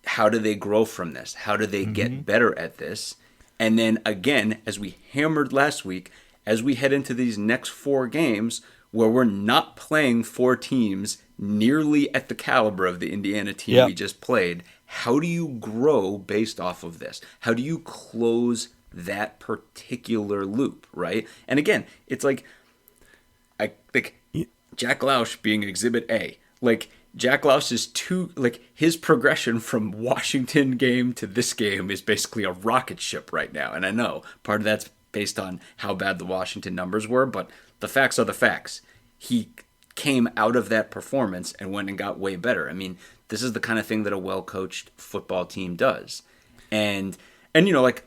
how do they grow from this? How do they get better at this? And then again, as we hammered last week, as we head into these next 4 games where we're not playing 4 teams nearly at the caliber of the Indiana team we just played, how do you grow based off of this? How do you close that particular loop, right? And again, it's like, I think Jack Lausch being Exhibit A. Like, Jack Lausch is his progression from Washington game to this game is basically a rocket ship right now. And I know part of that's based on how bad the Washington numbers were, but the facts are the facts. He came out of that performance and went and got way better. I mean, this is the kind of thing that a well-coached football team does. And like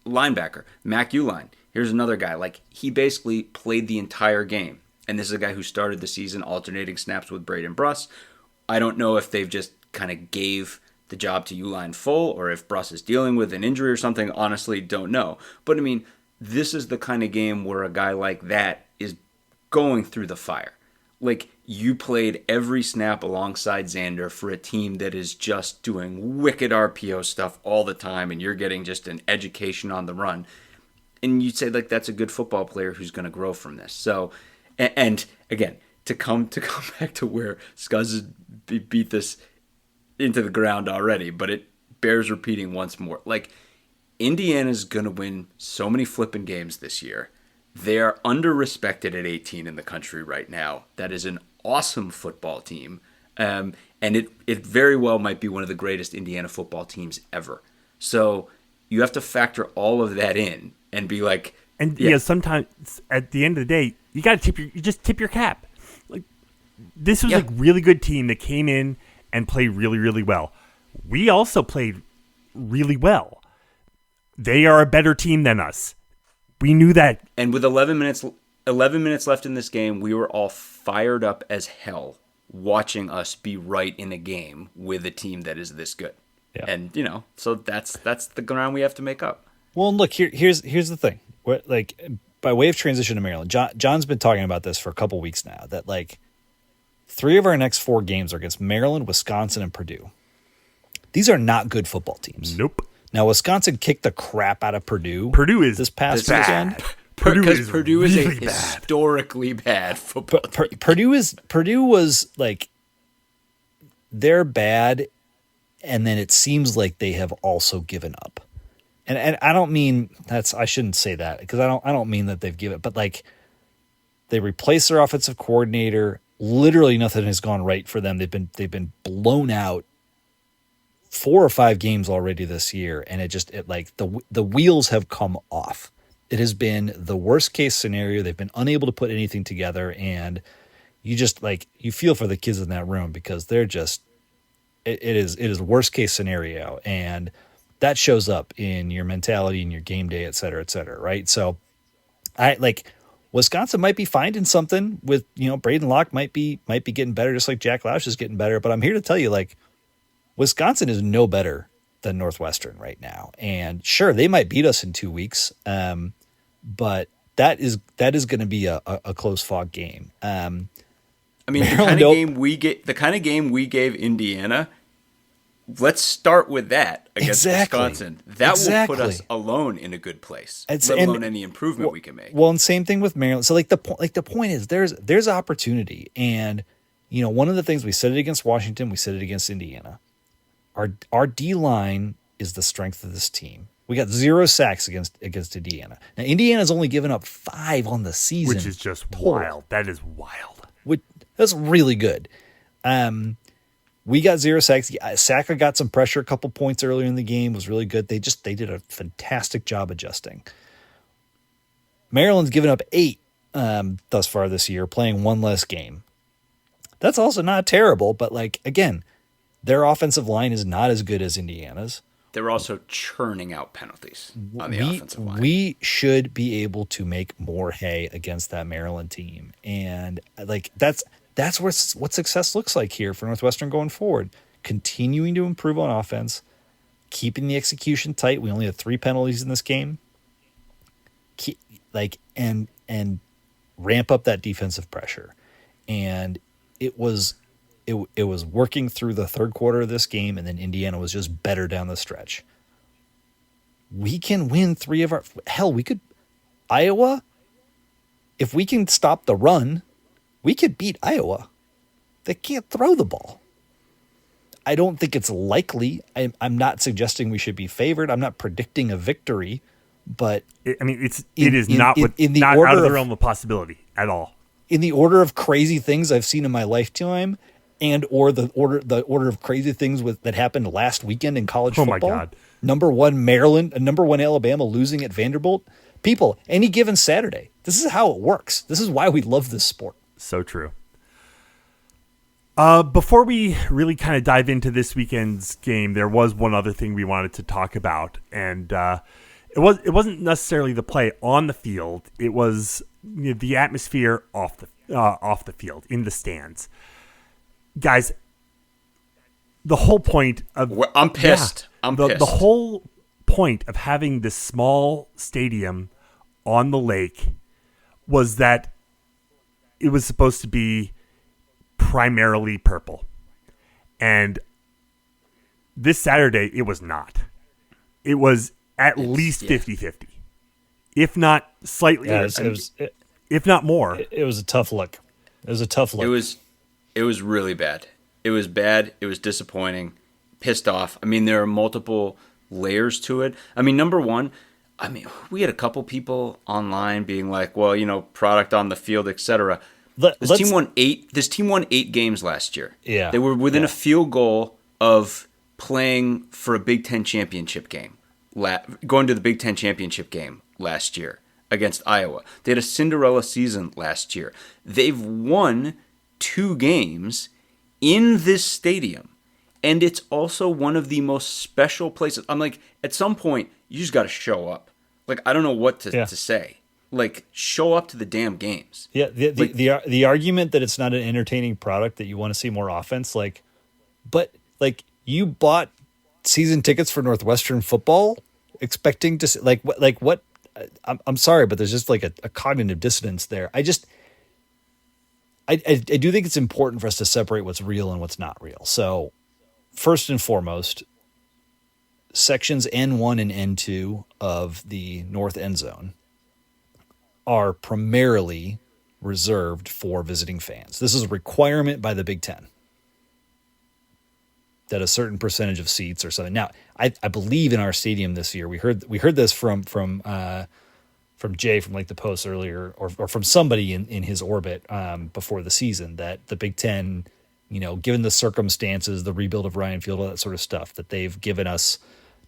linebacker, Mac Uline, here's another guy. Like, he basically played the entire game. And this is a guy who started the season alternating snaps with Braden Bruss. I don't know if they've just kind of gave the job to Uline full or if Bruss is dealing with an injury or something. Honestly, don't know. But I mean, this is the kind of game where a guy like that is going through the fire. Like, you played every snap alongside Xander for a team that is just doing wicked RPO stuff all the time, and you're getting just an education on the run. And you'd say, like, that's a good football player who's going to grow from this. So, and again, to come back to where Scuzz has beat this into the ground already, but it bears repeating once more. Like, Indiana's going to win so many flipping games this year. They are under-respected at 18 in the country right now. That is an awesome football team. And it very well might be one of the greatest Indiana football teams ever. So you have to factor all of that in and be like... And sometimes at the end of the day, you got to tip your cap. Like, this was a really good team that came in and played really, really well. We also played really well. They are a better team than us. We knew that. And with 11 minutes left in this game, we were all fired up as hell watching us be right in a game with a team that is this good. Yeah. And, so that's the ground we have to make up. Well, look, here's the thing. Like, by way of transition to Maryland, John's been talking about this for a couple weeks now, that like 3 of our next 4 games are against Maryland, Wisconsin, and Purdue. These are not good football teams. Nope. Now, Wisconsin kicked the crap out of Purdue. Purdue is this past weekend. because Purdue is really a bad. historically bad football team. Purdue was like, they're bad, and then it seems like they have also given up. And I don't mean I shouldn't say that, because I don't mean that they've given, but like, they replaced their offensive coordinator. Literally nothing has gone right for them. They've been blown out 4 or 5 games already this year, and it like the wheels have come off. It has been the worst case scenario. They've been unable to put anything together, and you just like, you feel for the kids in that room, because they're just it is worst case scenario, and that shows up in your mentality and your game day, et cetera, right? So Wisconsin might be finding something with, Braden Locke might be getting better, just like Jack Lausch is getting better. But I'm here to tell you, like, Wisconsin is no better than Northwestern right now. And sure, they might beat us in 2 weeks, but that is going to be a close fought game. I mean, the kind of game we gave Indiana. Let's start with that against Wisconsin. That will put us alone in a good place, let alone any improvement we can make. Well, and same thing with Maryland. So the point is there's opportunity, and one of the things, we said it against Washington, we said it against Indiana. Our D line is the strength of this team. We got 0 sacks against Indiana. Now Indiana's only given up 5 on the season, which is just wild. That is wild. That's really good. We got 0 sacks. Saka got some pressure, a couple points earlier in the game, was really good. They did a fantastic job adjusting. Maryland's given up 8 thus far this year, playing 1 less game. That's also not terrible, but like, again, their offensive line is not as good as Indiana's. They're also churning out penalties on the offensive line. We should be able to make more hay against that Maryland team, and like that's what success looks like here for Northwestern going forward. Continuing to improve on offense, keeping the execution tight. We only had 3 penalties in this game. And ramp up that defensive pressure. And it was working through the third quarter of this game, and then Indiana was just better down the stretch. We can win 3 of our we could Iowa. If we can stop the run, we could beat Iowa. They can't throw the ball. I don't think it's likely. I'm not suggesting we should be favored. I'm not predicting a victory, but it is not out of the realm of possibility at all. In the order of crazy things I've seen in my lifetime, and or the order of crazy things that happened last weekend in college football. Oh my God! Number 1 Maryland, number 1 Alabama losing at Vanderbilt. People, any given Saturday, this is how it works. This is why we love this sport. So true. Before we really kind of dive into this weekend's game, there was one other thing we wanted to talk about, and it wasn't necessarily the play on the field. It was the atmosphere off the field, in the stands. Guys, the whole point of I'm pissed. The whole point of having this small stadium on the lake was that it was supposed to be primarily purple. And this Saturday, it was not. It was at least 50-50. If not slightly, if not more. It was a tough look. It was really bad. It was bad. It was disappointing. Pissed off. I mean, there are multiple layers to it. I mean, number one, we had a couple people online being like, well, product on the field, etc. This team won 8 games last year. Yeah. They were within a field goal of playing for a Big Ten championship game, going to the Big Ten championship game last year against Iowa. They had a Cinderella season last year. They've won 2 games in this stadium, and it's also one of the most special places. I'm like, at some point, you just got to show up. Like, I don't know what to say. Like, show up to the damn games. Yeah, the argument that it's not an entertaining product, that you want to see more offense, but you bought season tickets for Northwestern football expecting to see, what? I'm sorry, but there's just like a cognitive dissonance there. I do think it's important for us to separate what's real and what's not real. So, first and foremost, sections N1 and N2 of the north end zone are primarily reserved for visiting fans. This is a requirement by the Big Ten that a certain percentage of seats or something. Now, I believe in our stadium this year, we heard this from Jay from Like the Post earlier, or from somebody in his orbit before the season, that the Big Ten, given the circumstances, the rebuild of Ryan Field, all that sort of stuff, that they've given us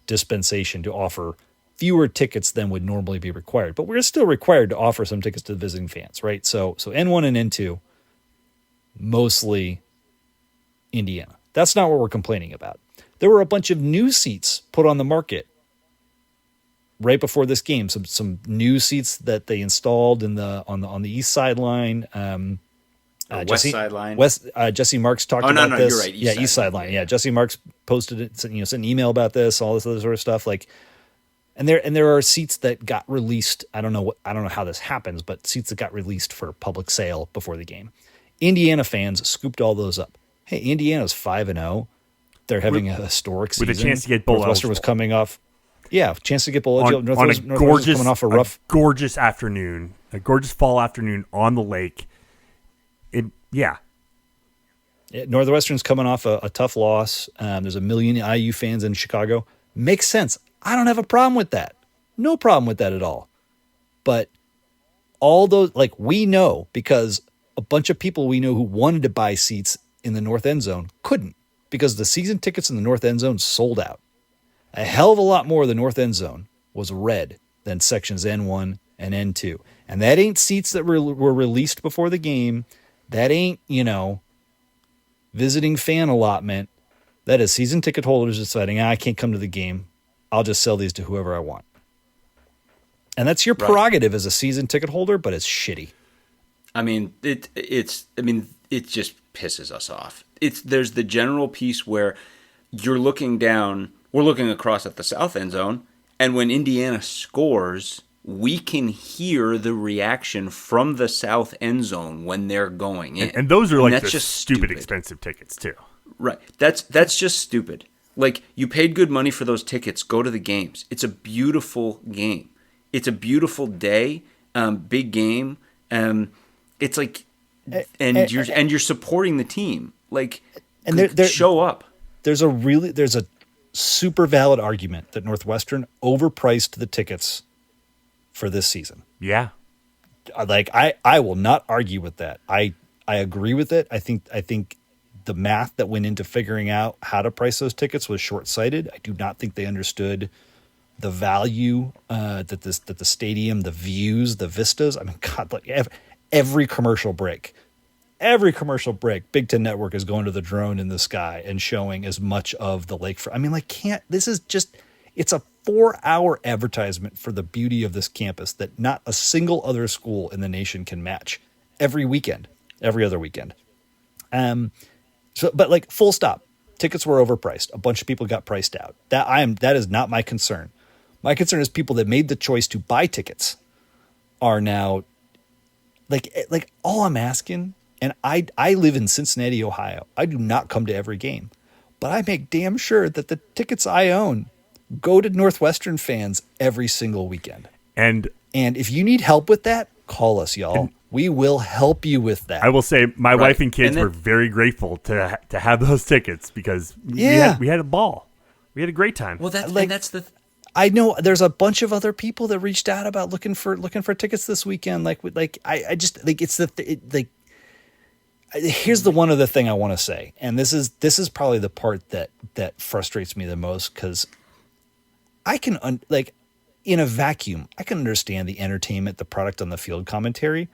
dispensation to offer fewer tickets than would normally be required. But we're still required to offer some tickets to the visiting fans, right? So N1 and N2, mostly Indiana. That's not what we're complaining about. There were a bunch of new seats put on the market right before this game. Some new seats that they installed on the east sideline. West sideline. Jesse Marks talked about this. You're right. East sideline. Yeah, Jesse Marks posted it. Sent an email about this. All this other sort of stuff. And there are seats that got released. I don't know how this happens, but seats that got released for public sale before the game. Indiana fans scooped all those up. Hey, Indiana's 5-0. They're having a historic season. With a chance to get bowl Northwestern was coming off. Yeah, chance to get bowl eligible. On a gorgeous afternoon, a gorgeous fall afternoon on the lake. Northwestern's coming off a tough loss. There's a million IU fans in Chicago. Makes sense. I don't have a problem with that. No problem with that at all. But all those, we know, because a bunch of people we know who wanted to buy seats in the north end zone couldn't, because the season tickets in the north end zone sold out. A hell of a lot more of the north end zone was red than sections N1 and N2. And that ain't seats that were released before the game. That ain't, visiting fan allotment. That is season ticket holders deciding, I can't come to the game. I'll just sell these to whoever I want. And that's your prerogative as a season ticket holder, but it's shitty. I mean, it just pisses us off. There's the general piece where you're looking down, we're looking across at the south end zone, and when Indiana scores, we can hear the reaction from the south end zone when they're going in. And those are that's just stupid expensive tickets too. Right. That's just stupid. You paid good money for those tickets. Go to the games. It's a beautiful game. It's a beautiful day. Big game. It's you're supporting the team. Show up. There's a super valid argument that Northwestern overpriced the tickets for this season. Yeah. I will not argue with that. I agree with it. I think the math that went into figuring out how to price those tickets was short-sighted. I do not think they understood the value that the stadium, the views, the vistas. I mean, God, every commercial break, Big Ten Network is going to the drone in the sky and showing as much of the lakefront. I mean, it's a 4-hour advertisement for the beauty of this campus that not a single other school in the nation can match every other weekend. But full stop, tickets were overpriced. A bunch of people got priced out. That is not my concern. My concern is people that made the choice to buy tickets are now all I'm asking. And I live in Cincinnati, Ohio. I do not come to every game, but I make damn sure that the tickets I own go to Northwestern fans every single weekend. And if you need help with that, call us, y'all. We will help you with that. I will say my wife and kids were very grateful to have those tickets because we had a ball. We had a great time. Well, that's the. I know there's a bunch of other people that reached out about looking for tickets this weekend. Here's the one other thing I want to say, and this is probably the part that frustrates me the most, because I can in a vacuum I can understand the entertainment, the product on the field commentary,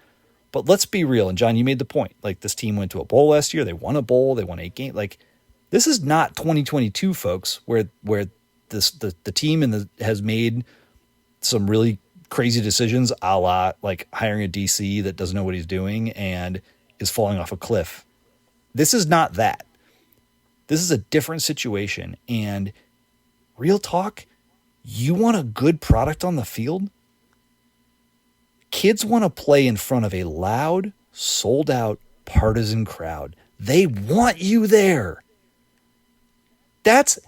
but let's be real. And John, you made the point. This team went to a bowl last year. They won a bowl. They won 8 games. This is not 2022, folks, where the team has made some really crazy decisions, a la hiring a DC that doesn't know what he's doing and is falling off a cliff. This is not that. This is a different situation. And real talk, you want a good product on the field? Kids want to play in front of a loud, sold-out, partisan crowd. They want you there. That's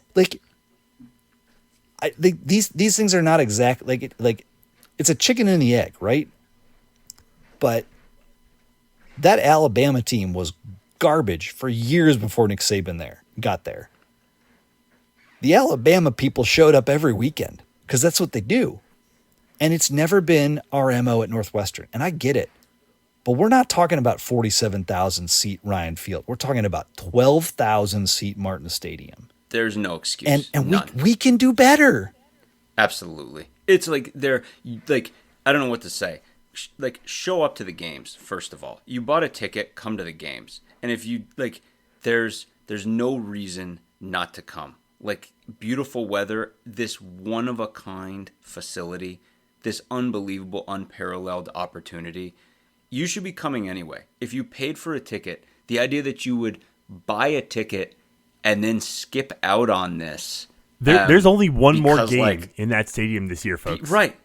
these things are not exact. It's a chicken and the egg, right? But that Alabama team was garbage for years before Nick Saban got there. The Alabama people showed up every weekend because that's what they do. And it's never been our MO at Northwestern. And I get it. But we're not talking about 47,000 seat Ryan Field. We're talking about 12,000 seat Martin Stadium. There's no excuse. And we can do better. Absolutely. It's like they're like, I don't know what to say. Like, show up to the games, first of all. You bought a ticket, come to the games. And if you like, there's no reason not to come. Like, beautiful weather, this one of a kind facility, this unbelievable, unparalleled opportunity. You should be coming anyway. If you paid for a ticket, the idea that you would buy a ticket and then skip out on this. There's only one more game in that stadium this year, folks. Right.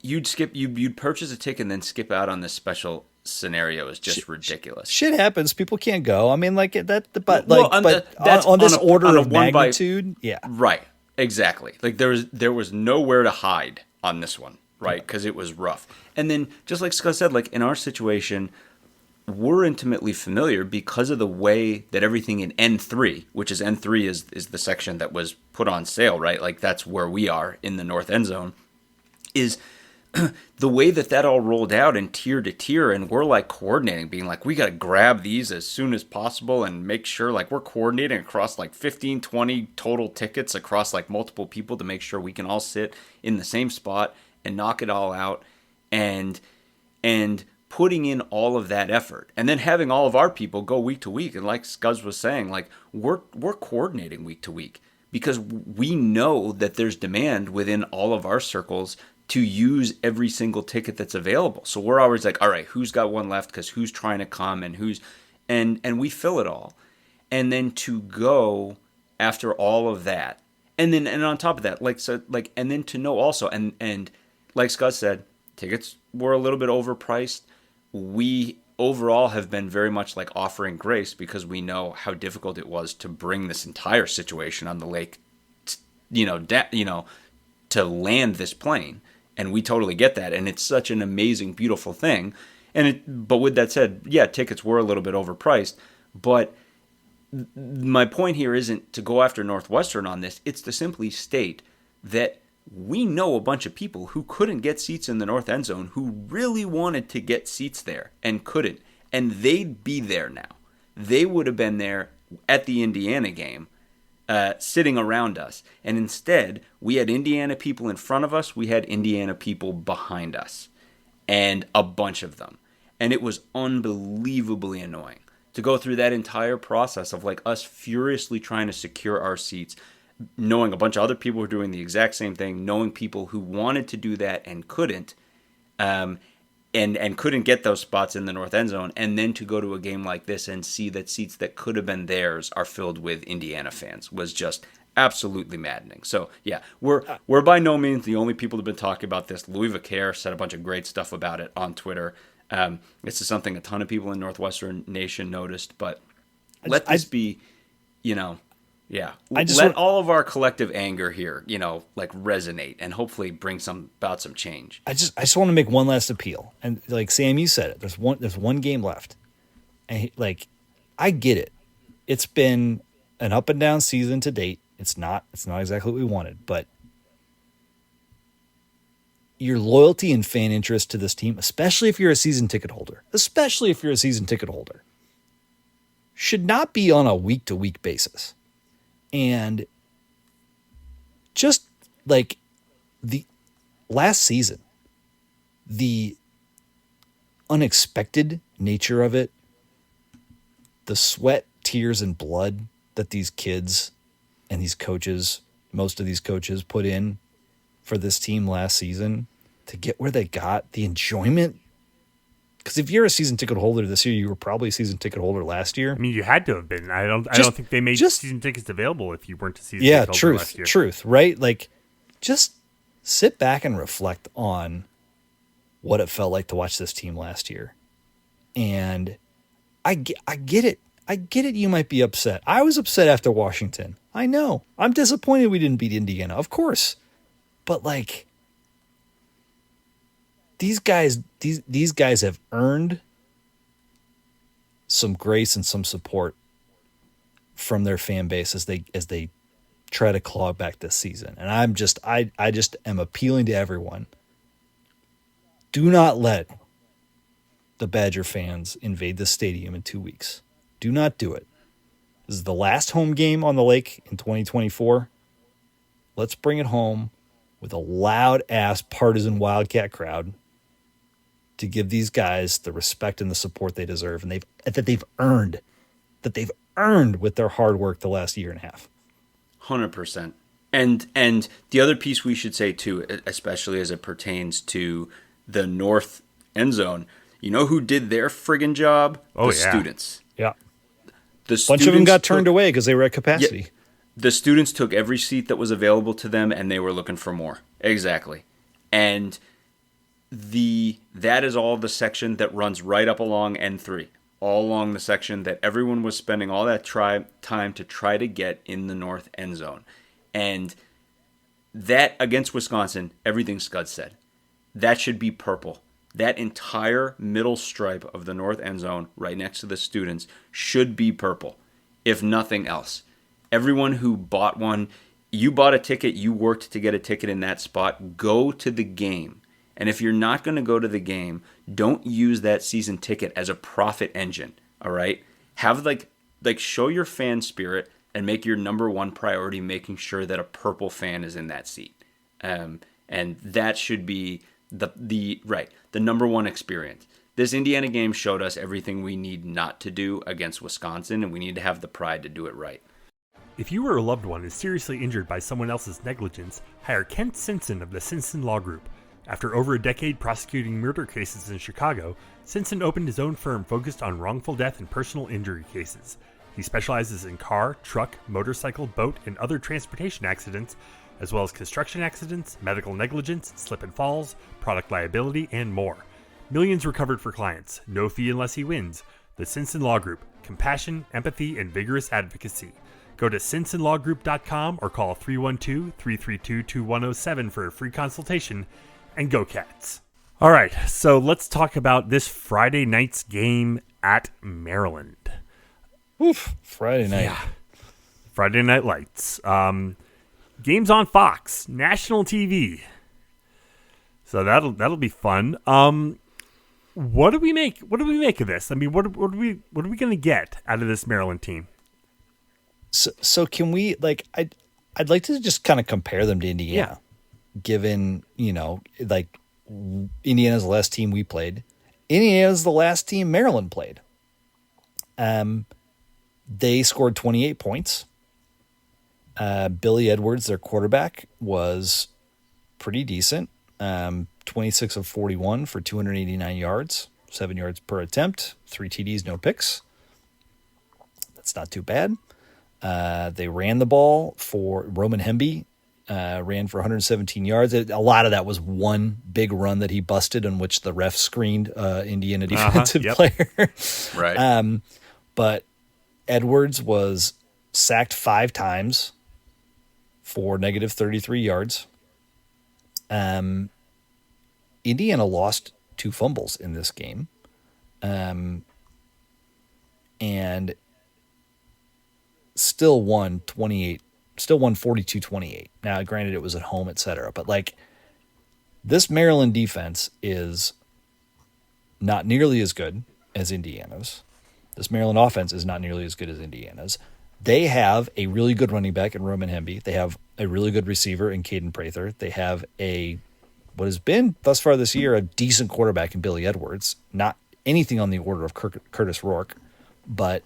You'd purchase a ticket and then skip out on this special scenario is just ridiculous. Shit happens. People can't go. I mean, like that, but like, that's on this order of magnitude. Yeah. Right. Exactly. Like there was nowhere to hide on this one, right? Because it was rough. And then, just like Scott said, like in our situation, we're intimately familiar because of the way that everything in N3, which is N3 is the section that was put on sale, right? Like that's where we are in the north end zone, is the way that all rolled out and tier to tier, and we're like coordinating, being like, we got to grab these as soon as possible and make sure like we're coordinating across like 15, 20 total tickets across like multiple people to make sure we can all sit in the same spot and knock it all out, and putting in all of that effort, and then having all of our people go week to week. And like Scuzz was saying, like we're coordinating week to week because we know that there's demand within all of our circles to use every single ticket that's available. So we're always like, all right, who's got one left? Because who's trying to come and and we fill it all. And then to go after all of that, and on top of that, and then to know also, and like Scott said, tickets were a little bit overpriced. We overall have been very much like offering grace because we know how difficult it was to bring this entire situation on the lake, to land this plane. And we totally get that. And it's such an amazing, beautiful thing. But with that said, yeah, tickets were a little bit overpriced. But my point here isn't to go after Northwestern on this. It's to simply state that we know a bunch of people who couldn't get seats in the north end zone who really wanted to get seats there and couldn't. And they'd be there now. They would have been there at the Indiana game, sitting around us. And instead, we had Indiana people in front of us. We had Indiana people behind us, and a bunch of them. And it was unbelievably annoying to go through that entire process of like us furiously trying to secure our seats, knowing a bunch of other people were doing the exact same thing, knowing people who wanted to do that and couldn't, and couldn't get those spots in the north end zone, and then to go to a game like this and see that seats that could have been theirs are filled with Indiana fans was just absolutely maddening. So yeah, we're by no means the only people who've been talking about this. Louis Vaquer said a bunch of great stuff about it on Twitter. This is something a ton of people in Northwestern Nation noticed, but let this be, yeah. Let all of our collective anger here, like resonate and hopefully bring about some change. I just want to make one last appeal. And like Sam, you said it, there's one game left. And like, I get it. It's been an up and down season to date. It's not exactly what we wanted, but your loyalty and fan interest to this team, especially if you're a season ticket holder, should not be on a week to week basis. And just like the last season, the unexpected nature of it, the sweat, tears, and blood that these kids and these coaches, most of these coaches put in for this team last season to get where they got, the enjoyment. Because if you're a season ticket holder this year, you were probably a season ticket holder last year. I mean, you had to have been. I don't think they made season tickets available if you weren't a season ticket holder last year. Truth, right? Like, just sit back and reflect on what it felt like to watch this team last year. And I get it. I get it. You might be upset. I was upset after Washington. I know. I'm disappointed we didn't beat Indiana, of course. But like, these guys have earned some grace and some support from their fan base as they try to claw back this season. And I just am appealing to everyone. Do not let the Badger fans invade the stadium in 2 weeks. Do not do it. This is the last home game on the lake in 2024. Let's bring it home with a loud-ass partisan Wildcat crowd to give these guys the respect and the support they deserve, and that they've earned with their hard work the last year and a half. 100%. And the other piece we should say too, especially as it pertains to the north end zone, you know who did their friggin' job? Students. Yeah. A bunch of them got turned away because they were at capacity. Yeah, the students took every seat that was available to them, and they were looking for more. Exactly. And that is all the section that runs right up along N3. All along the section that everyone was spending all that time to try to get in the north end zone. And that, against Wisconsin, everything Scud said. That should be purple. That entire middle stripe of the north end zone right next to the students should be purple, if nothing else. Everyone who bought one, you bought a ticket, you worked to get a ticket in that spot, go to the game. And if you're not going to go to the game, don't use that season ticket as a profit engine, all right? Have show your fan spirit and make your number one priority making sure that a purple fan is in that seat. And that should be the number one experience. This Indiana game showed us everything we need not to do against Wisconsin, and we need to have the pride to do it right. If you or a loved one is seriously injured by someone else's negligence, hire Kent Simpson of the Simpson Law Group. After over a decade prosecuting murder cases in Chicago, Simpson opened his own firm focused on wrongful death and personal injury cases. He specializes in car, truck, motorcycle, boat, and other transportation accidents, as well as construction accidents, medical negligence, slip and falls, product liability, and more. Millions recovered for clients, no fee unless he wins. The Simpson Law Group, compassion, empathy, and vigorous advocacy. Go to simpsonlawgroup.com or call 312-332-2107 for a free consultation, and go Cats. All right, so let's talk about this Friday night's game at Maryland. Oof, Friday night. Yeah. Friday Night Lights. Games on Fox, national TV. So that'll be fun. What do we make of this? I mean, what are we going to get out of this Maryland team? So can we I'd like to just kind of compare them to Indiana, given Indiana's the last team we played. Indiana's the last team Maryland played. They scored 28 points. Billy Edwards, their quarterback, was pretty decent. 26 of 41 for 289 yards, 7 yards per attempt, 3 TDs, no picks. That's not too bad. They ran the ball for Roman Hemby, ran for 117 yards. A lot of that was one big run that he busted in which the ref screened Indiana defensive player. Right. But Edwards was sacked 5 times for negative 33 yards. Indiana lost 2 fumbles in this game. And still won 42-28. Now, granted, it was at home, etc. But this Maryland defense is not nearly as good as Indiana's. This Maryland offense is not nearly as good as Indiana's. They have a really good running back in Roman Hemby. They have a really good receiver in Caden Prather. They have what has been thus far this year, a decent quarterback in Billy Edwards. Not anything on the order of Curtis Rourke, but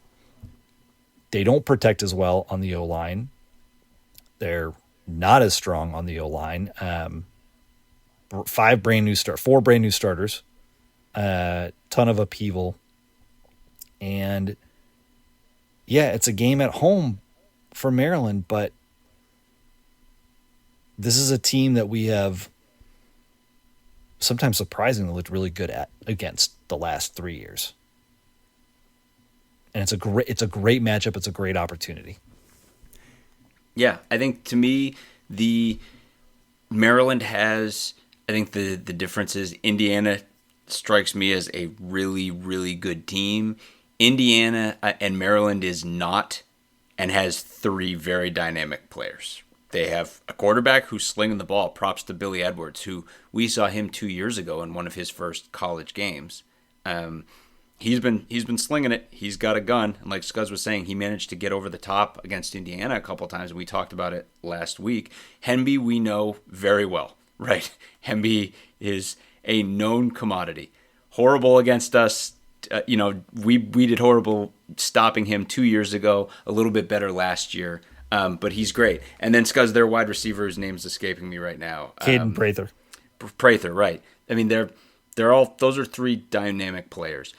they don't protect as well on the O-line. They're not as strong on the O-line. 4 brand new starters, ton of upheaval. And yeah, it's a game at home for Maryland, but this is a team that we have sometimes surprisingly looked really good at against the last 3 years. And it's a great matchup. It's a great opportunity. Yeah, I think to me, the Maryland has I think the difference is Indiana strikes me as a really, really good team. Indiana and Maryland is not, and has three very dynamic players. They have a quarterback who's slinging the ball. Props to Billy Edwards, who we saw him 2 years ago in one of his first college games. He's been slinging it. He's got a gun, and like Scuzz was saying, he managed to get over the top against Indiana a couple times. We talked about it last week. Hemby, we know very well, right? Hemby is a known commodity. Horrible against us. We did horrible stopping him 2 years ago. A little bit better last year. But he's great. And then Scuzz, their wide receiver, whose name's escaping me right now. Caden Prather. Prather, right. I mean, they're all, those are three dynamic players.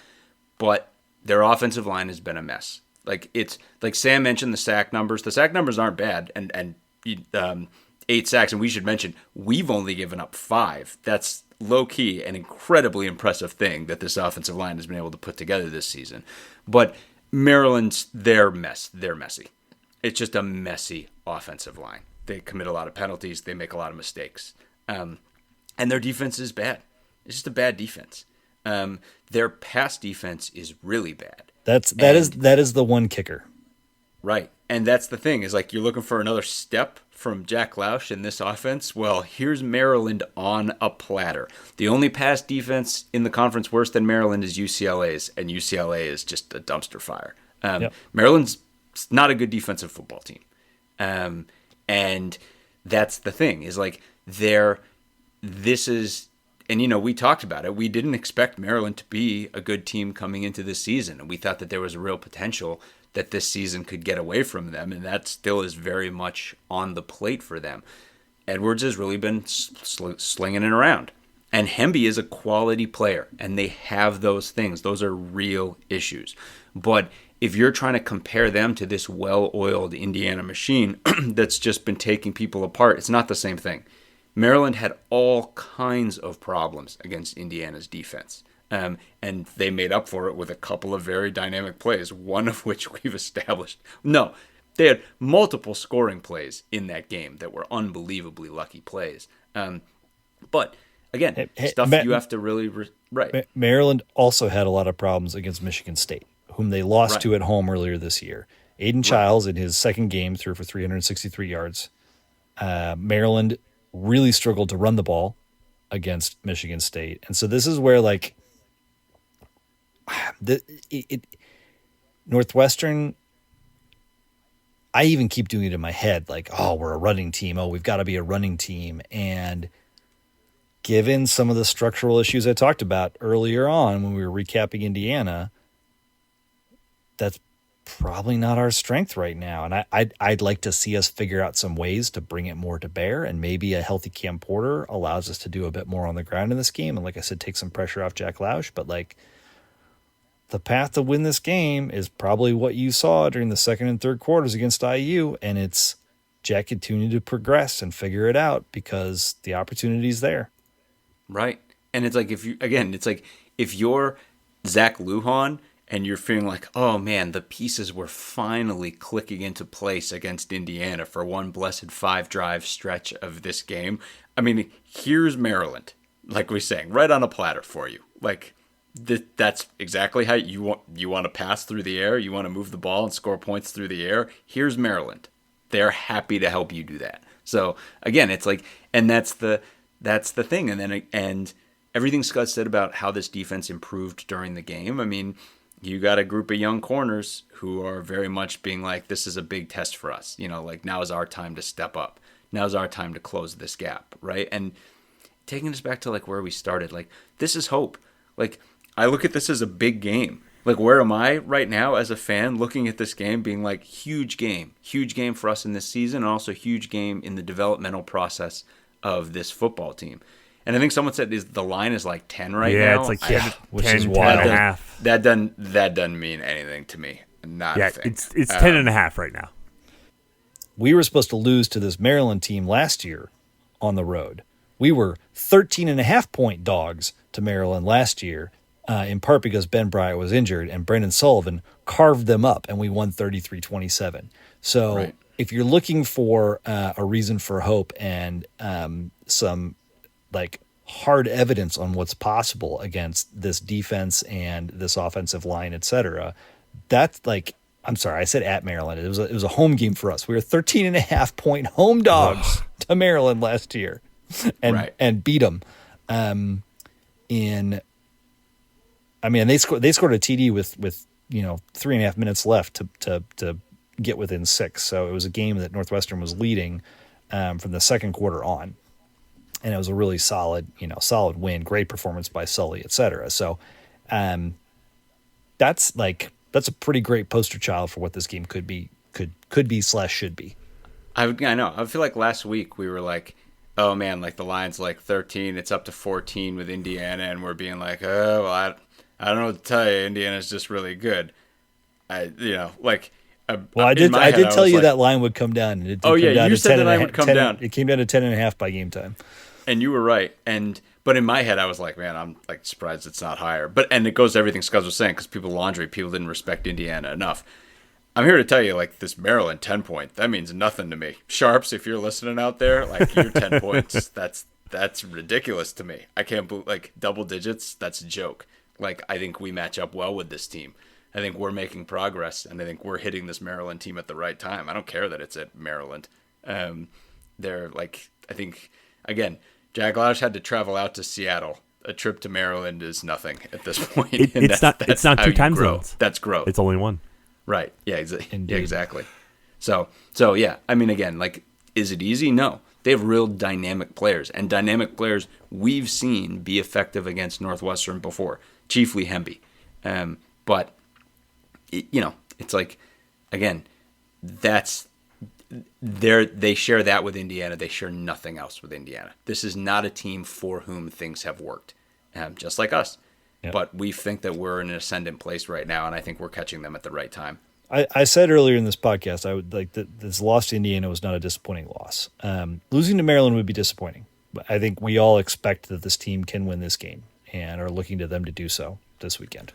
But their offensive line has been a mess. Like, it's like Sam mentioned, the sack numbers. The sack numbers aren't bad, and 8 sacks. And we should mention, we've only given up 5. That's low key an incredibly impressive thing that this offensive line has been able to put together this season. But Maryland's they're messy. It's just a messy offensive line. They commit a lot of penalties. They make a lot of mistakes. And their defense is bad. It's just a bad defense. Their pass defense is really bad. That is the one kicker. Right. And that's the thing, is like, you're looking for another step from Jack Lausch in this offense. Well, here's Maryland on a platter. The only pass defense in the conference worse than Maryland is UCLA's, and UCLA is just a dumpster fire. Yep. Maryland's not a good defensive football team. And that's the thing, is like, we talked about it. We didn't expect Maryland to be a good team coming into this season. And we thought that there was a real potential that this season could get away from them. And that still is very much on the plate for them. Edwards has really been slinging it around. And Hemby is a quality player. And they have those things. Those are real issues. But if you're trying to compare them to this well-oiled Indiana machine that's just been taking people apart, it's not the same thing. Maryland had all kinds of problems against Indiana's defense, and they made up for it with a couple of very dynamic plays, one of which we've established. No, they had multiple scoring plays in that game that were unbelievably lucky plays. But, again, you have to really... right. Maryland also had a lot of problems against Michigan State, whom they lost to at home earlier this year. Aiden Childs, in his second game, threw for 363 yards. Maryland really struggled to run the ball against Michigan State. And so this is where, like, Northwestern, I even keep doing it in my head, like, oh, we're a running team. Oh, we've got to be a running team. And given some of the structural issues I talked about earlier on when we were recapping Indiana, that's probably not our strength right now. And I'd like to see us figure out some ways to bring it more to bear, and maybe a healthy Cam Porter allows us to do a bit more on the ground in this game. And like I said, take some pressure off Jack Lausch. But like, the path to win this game is probably what you saw during the second and third quarters against IU. And it's Jack continue to progress and figure it out, because the opportunity's there. Right. And it's like, if you're Zach Lujan, and you're feeling like, oh man, the pieces were finally clicking into place against Indiana for one blessed 5-drive stretch of this game. I mean, here's Maryland, like we're saying, right on a platter for you. Like, that's exactly how you want to pass through the air. You want to move the ball and score points through the air. Here's Maryland. They're happy to help you do that. So again, it's like, and that's the thing. And everything Scott said about how this defense improved during the game. I mean, you got a group of young corners who are very much being like, this is a big test for us. Like, now is our time to step up. Now is our time to close this gap, right? And taking us back to, like, where we started, like, this is hope. Like, I look at this as a big game. Like, where am I right now as a fan looking at this game being like, huge game for us in this season, and also huge game in the developmental process of this football team. And I think someone said the line is like 10 right now. Yeah, it's like 10, which 10, is 10 wild. and a half. That doesn't mean anything to me. Not a thing. It's 10 and a half right now. We were supposed to lose to this Maryland team last year on the road. We were 13.5-point dogs to Maryland last year, in part because Ben Bryant was injured, and Brendan Sullivan carved them up, and we won 33-27. So if you're looking for a reason for hope and some like hard evidence on what's possible against this defense and this offensive line, et cetera. That's like, I'm sorry, I said at Maryland. It was a home game for us. We were 13.5-point home dogs to Maryland last year, and beat them. They scored a TD with 3.5 minutes left to get within 6. So it was a game that Northwestern was leading from the second quarter on. And it was a really solid win, great performance by Sully, et cetera. So that's a pretty great poster child for what this game could be / should be. I know. I feel like last week we were like, oh man, like the line's like 13, it's up to 14 with Indiana, and we're being like, oh, well, I don't know what to tell you. Indiana's just really good. I did tell you that line would come down. And you said the line would come down. It came down to 10.5 by game time. And you were right. But in my head, I was like, man, I'm like surprised it's not higher. And it goes to everything Scuzz was saying, because people didn't respect Indiana enough. I'm here to tell you, like, this Maryland 10-point, that means nothing to me. Sharps, if you're listening out there, like, your 10 points, that's ridiculous to me. I can't believe, like, double digits, that's a joke. Like, I think we match up well with this team. I think we're making progress, and I think we're hitting this Maryland team at the right time. I don't care that it's at Maryland. They're, like, I think, again, Jack Loudon had to travel out to Seattle. A trip to Maryland is nothing at this point. It's not 2 time zones. That's growth. It's only 1. Right. Yeah, exactly. So yeah, I mean, again, like, is it easy? No. They have real dynamic players, and dynamic players we've seen be effective against Northwestern before, chiefly Hemby. But, it's like, again, they share that with Indiana. They share nothing else with Indiana. This is not a team for whom things have worked, just like us. Yep. But we think that we're in an ascendant place right now, and I think we're catching them at the right time. I said earlier in this podcast, I would like that this loss to Indiana was not a disappointing loss. Losing to Maryland would be disappointing, but I think we all expect that this team can win this game and are looking to them to do so this weekend.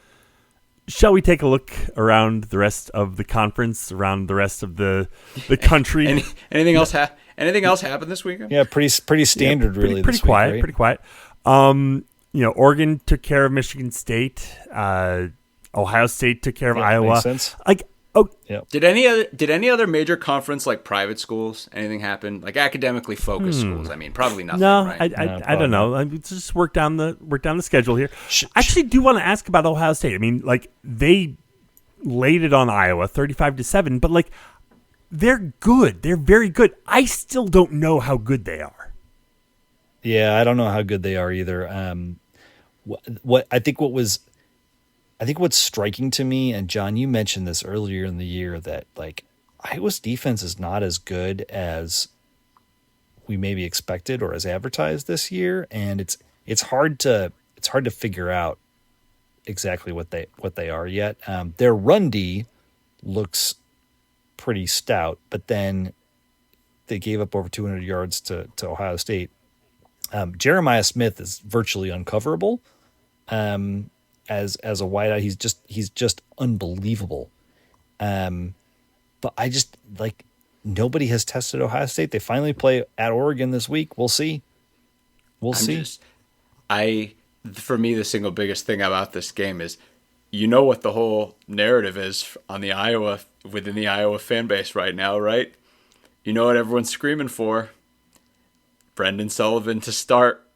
Shall we take a look around the rest of the conference, around the rest of the country? Anything else happened this weekend? Yeah, pretty standard, really. Pretty quiet, right? Pretty quiet. Oregon took care of Michigan State. Ohio State took care of Iowa. Makes sense. Did any other major conference, like private schools, anything happen? Like academically focused schools? I mean, probably nothing. No, right? I don't know. I mean, just work down the schedule here. I actually do want to ask about Ohio State. I mean, like, they laid it on Iowa 35-7, but like, they're good. They're very good. I still don't know how good they are. Yeah, I don't know how good they are either. I think what's striking to me, and John, you mentioned this earlier in the year, that like Iowa's defense is not as good as we maybe expected or as advertised this year, and it's hard to figure out exactly what they are yet. Their run D looks pretty stout, but then they gave up over 200 yards to Ohio State. Jeremiah Smith is virtually uncoverable. As a wideout, he's just unbelievable. But I just, like, nobody has tested Ohio State. They finally play at Oregon this week. We'll see. For me, the single biggest thing about this game is, what the whole narrative is on within the Iowa fan base right now, right? You know what everyone's screaming for? Brendan Sullivan to start.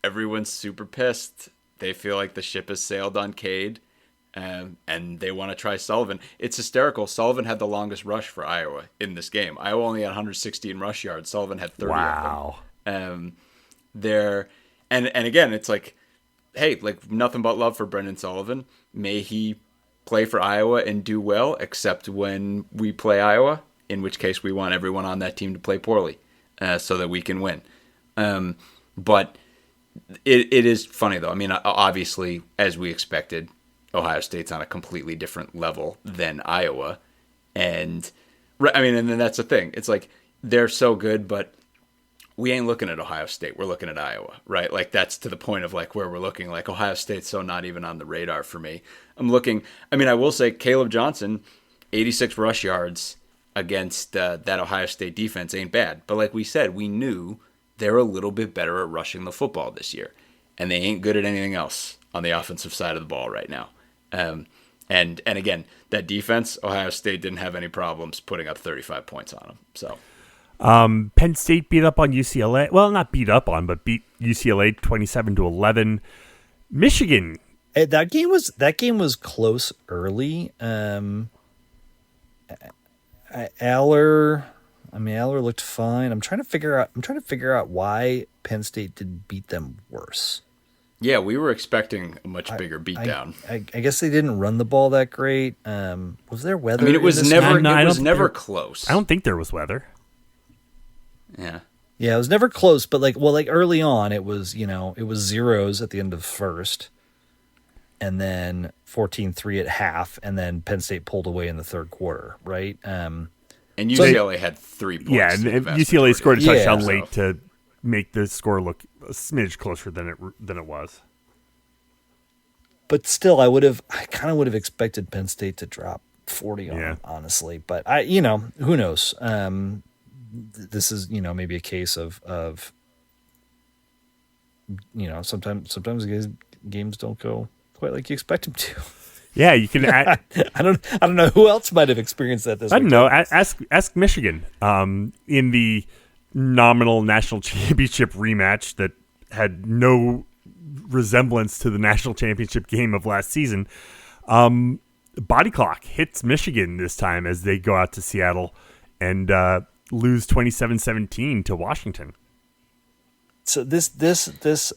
Everyone's super pissed. They feel like the ship has sailed on Cade, and they want to try Sullivan. It's hysterical. Sullivan had the longest rush for Iowa in this game. Iowa only had 116 rush yards. Sullivan had 30 of them. And again, it's like, hey, like, nothing but love for Brendan Sullivan. May he play for Iowa and do well, except when we play Iowa, in which case we want everyone on that team to play poorly so that we can win. But it is funny, though. I mean, obviously, as we expected, Ohio State's on a completely different level than Iowa. And then that's the thing. It's like, they're so good, but we ain't looking at Ohio State. We're looking at Iowa, right? Like, that's to the point of, like, where we're looking. Like, Ohio State's so not even on the radar for me. I will say Caleb Johnson, 86 rush yards against that Ohio State defense ain't bad. But like we said, we knew they're a little bit better at rushing the football this year, and they ain't good at anything else on the offensive side of the ball right now. And again, that defense, Ohio State didn't have any problems putting up 35 points on them. So Penn State beat up on UCLA. Well, not beat up on, but beat UCLA 27-11. Michigan. That game was close early. Aller looked fine. I'm trying to figure out why Penn State didn't beat them worse. Yeah, we were expecting a much bigger beatdown. I guess they didn't run the ball that great. Was there weather? I mean, it was never close. I don't think there was weather. Yeah. Yeah, it was never close, but like early on, it was zeros at the end of first, and then 14-3 at half, and then Penn State pulled away in the third quarter, right? And UCLA had 3 points. Yeah, and UCLA scored a touchdown late to make the score look a smidge closer than it was. But still, I kind of would have expected Penn State to drop 40 on them, honestly. But who knows? This is maybe a case of sometimes games don't go quite like you expect them to. Yeah, you can. I don't know who else might have experienced that this week. I don't know. Ask Michigan. In the nominal national championship rematch that had no resemblance to the national championship game of last season, Body Clock hits Michigan this time as they go out to Seattle and lose 27-17 to Washington. So this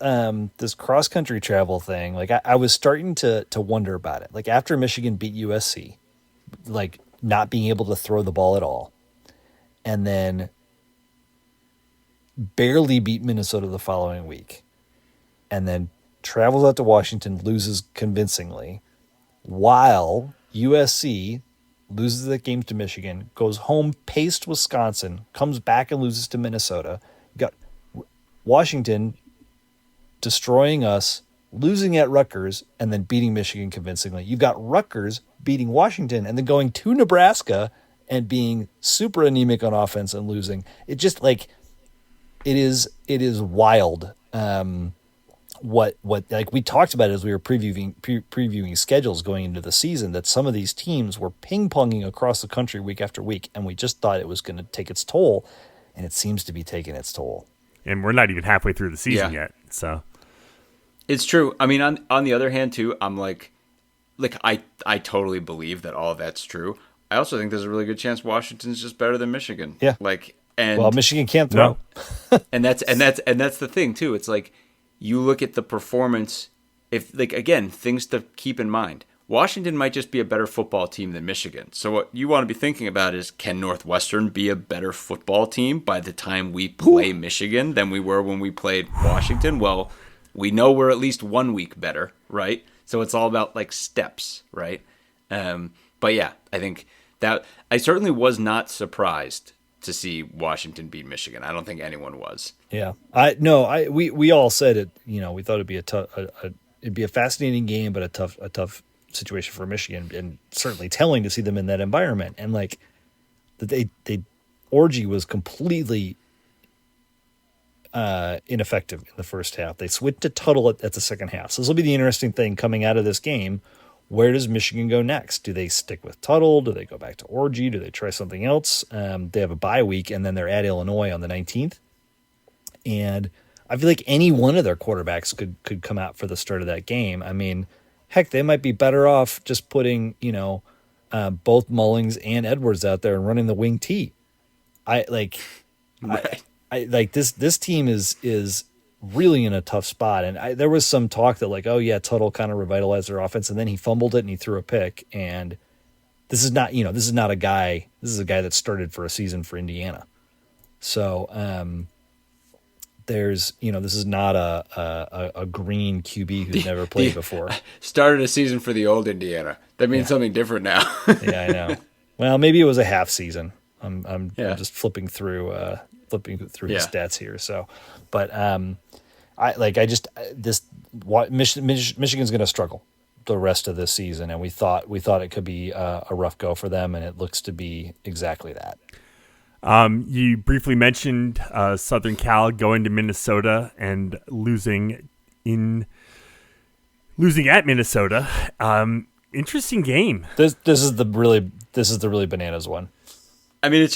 cross country travel thing, like I was starting to wonder about it. Like after Michigan beat USC, like not being able to throw the ball at all, and then barely beat Minnesota the following week, and then travels out to Washington, loses convincingly, while USC loses the game to Michigan, goes home, paced Wisconsin, comes back and loses to Minnesota. You got Washington destroying us, losing at Rutgers, and then beating Michigan convincingly. You've got Rutgers beating Washington and then going to Nebraska and being super anemic on offense and losing. It just like it is wild. What like we talked about it as we were previewing schedules going into the season, that some of these teams were ping-ponging across the country week after week, and we just thought it was going to take its toll, and it seems to be taking its toll. And we're not even halfway through the season yet, so it's true. I mean, on the other hand, too, I'm like I totally believe that all of that's true. I also think there's a really good chance Washington's just better than Michigan. Yeah. Well, Michigan can't throw. No. and that's the thing too. It's like you look at the performance. If again, things to keep in mind. Washington might just be a better football team than Michigan. So what you want to be thinking about is, can Northwestern be a better football team by the time we play Michigan than we were when we played Washington? Well, we know we're at least 1 week better, right? So it's all about like steps, right? But yeah, I think that I certainly was not surprised to see Washington beat Michigan. I don't think anyone was. Yeah, we all said it. We thought it'd be it'd be a fascinating game, but a tough situation for Michigan, and certainly telling to see them in that environment. And like that they Orgy was completely ineffective in the first half. They switched to Tuttle at the second half. So this will be the interesting thing coming out of this game. Where does Michigan go next? Do they stick with Tuttle? Do they go back to Orgy? Do they try something else? They have a bye week, and then they're at Illinois on the 19th. And I feel like any one of their quarterbacks could come out for the start of that game. I mean, heck, they might be better off just putting, both Mullings and Edwards out there and running the wing T. I like this team is really in a tough spot. And there was some talk that like, oh yeah, Tuttle kind of revitalized their offense, and then he fumbled it and he threw a pick. And this is not a guy. This is a guy that started for a season for Indiana. So this is not a green QB who's never played before. Started a season for the old Indiana. That means something different now. Yeah, I know. Well, maybe it was a half season. I'm just flipping through his stats here. So, but Michigan's going to struggle the rest of this season, and we thought it could be a rough go for them, and it looks to be exactly that. You briefly mentioned Southern Cal going to Minnesota and losing at Minnesota. Interesting game. This is the really bananas one. I mean,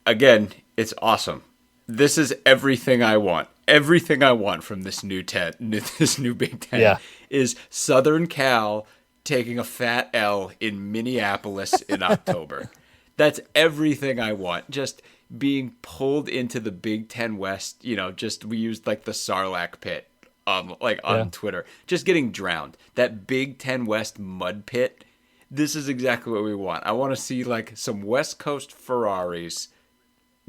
again, it's awesome. This is everything I want. Everything I want from this new Big Ten is Southern Cal taking a fat L in Minneapolis in October. That's everything I want. Just being pulled into the Big Ten West. We used like the Sarlacc pit, on Twitter. Just getting drowned. That Big Ten West mud pit. This is exactly what we want. I want to see like some West Coast Ferraris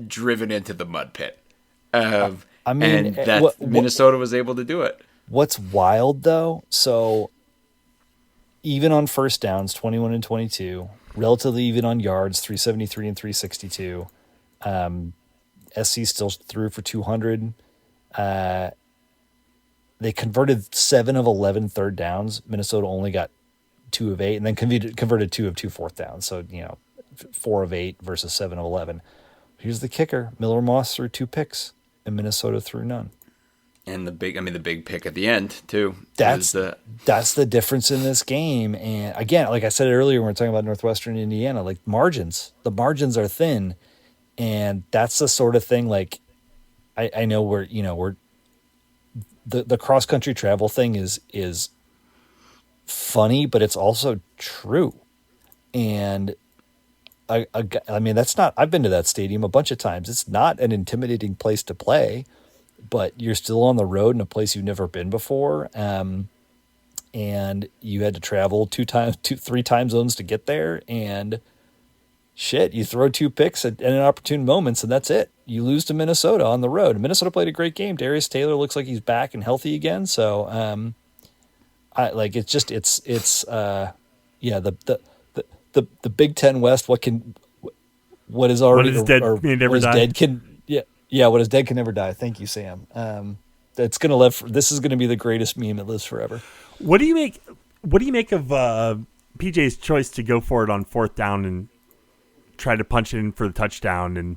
driven into the mud pit. Minnesota was able to do it. What's wild though? So even on first downs, 21 and 22, relatively even on yards, 373 and 362. SC still threw for 200. They converted 7 of 11 third downs. Minnesota only got 2 of 8, and then converted 2 of 2 fourth downs. So 4 of 8 versus 7 of 11. Here's the kicker: Miller Moss threw 2 picks, and Minnesota threw none. And the big pick at the end too. That's the difference in this game. And again, like I said earlier, when we were talking about Northwestern Indiana, like the margins are thin, and that's the sort of thing. Like I know we're the cross country travel thing is funny, but it's also true. And I mean, that's not. I've been to that stadium a bunch of times. It's not an intimidating place to play, but you're still on the road in a place you've never been before. And you had to travel 3 time zones to get there. And shit, you throw 2 picks at inopportune moments, and that's it. You lose to Minnesota on the road. Minnesota played a great game. Darius Taylor looks like he's back and healthy again. So, the Big Ten West. What is dead can never die. Thank you, Sam. That's gonna live. This is gonna be the greatest meme that lives forever. What do you make of PJ's choice to go for it on 4th down and try to punch it in for the touchdown and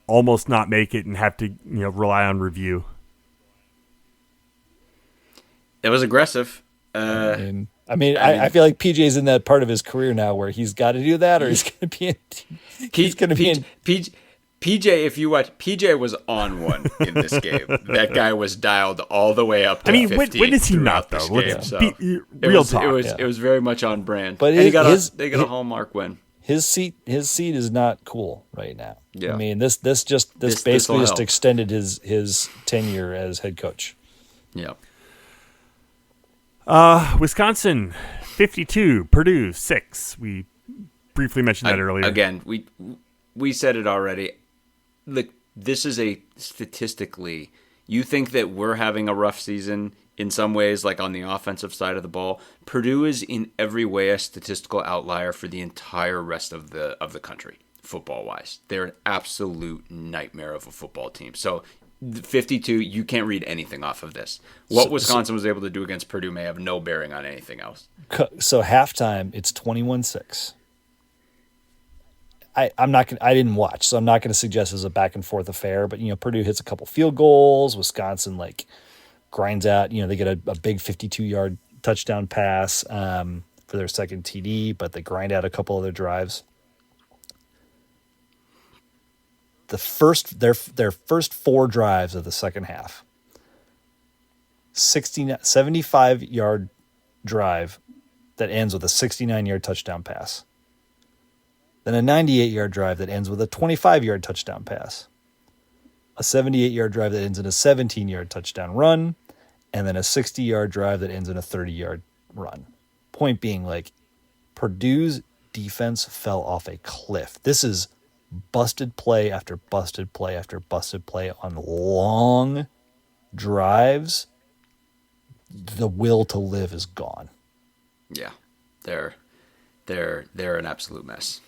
almost not make it and have to rely on review? It was aggressive. I feel like PJ's in that part of his career now where he's got to do that, or he's going to be in. PJ, if you watch, PJ was on one in this game. That guy was dialed all the way up to 50. When is he not though? Game, real talk. It was very much on brand. But they got a hallmark win. His seat is not cool right now. Yeah. I mean, this basically just extended his tenure as head coach. Yeah. Wisconsin 52, Purdue 6. We briefly mentioned that earlier. Again, we said it already. Look, this is statistically, you think that we're having a rough season in some ways, like on the offensive side of the ball. Purdue is in every way a statistical outlier for the entire rest of the country, football-wise. They're an absolute nightmare of a football team. So 52, you can't read anything off of this. What Wisconsin was able to do against Purdue may have no bearing on anything else. So halftime, it's 21-6. I didn't watch, so I'm not going to suggest it was a back and forth affair. But Purdue hits a couple field goals. Wisconsin grinds out. They get a big 52-yard touchdown pass for their second TD, but they grind out a couple other drives. Their first 4 drives of the second half, 75-yard drive that ends with a 69-yard touchdown pass. Then a 98-yard drive that ends with a 25-yard touchdown pass. A 78-yard drive that ends in a 17-yard touchdown run. And then a 60-yard drive that ends in a 30-yard run. Point being, Purdue's defense fell off a cliff. This is busted play after busted play after busted play on long drives. The will to live is gone. Yeah, they're an absolute mess.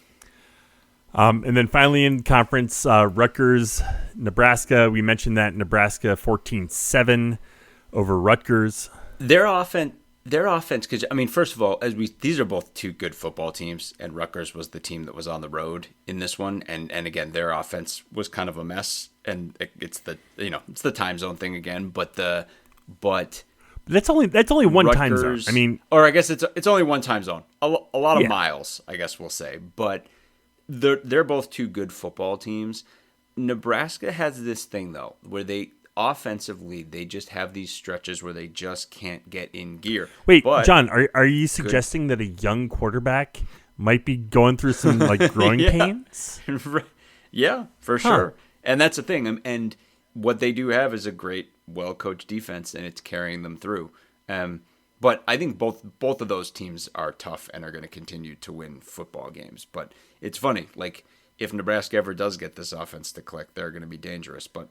And then finally in conference, Rutgers, Nebraska. We mentioned that Nebraska 14-7 over Rutgers. Their offense their offense, because I mean, first of all, these are both two good football teams, and Rutgers was the team that was on the road in this one, and again, their offense was kind of a mess, and it's the time zone thing again, but that's only one time zone. Rutgers, I mean, or I guess it's only one time zone, a lot of miles, I guess we'll say, but they're both two good football teams. Nebraska has this thing though, where offensively, they just have these stretches where they just can't get in gear. Wait, John, are you suggesting that a young quarterback might be going through some like growing pains? Yeah, for sure. And that's the thing. And what they do have is a great, well-coached defense, and it's carrying them through. But I think both of those teams are tough and are going to continue to win football games. But it's funny, like if Nebraska ever does get this offense to click, they're going to be dangerous. But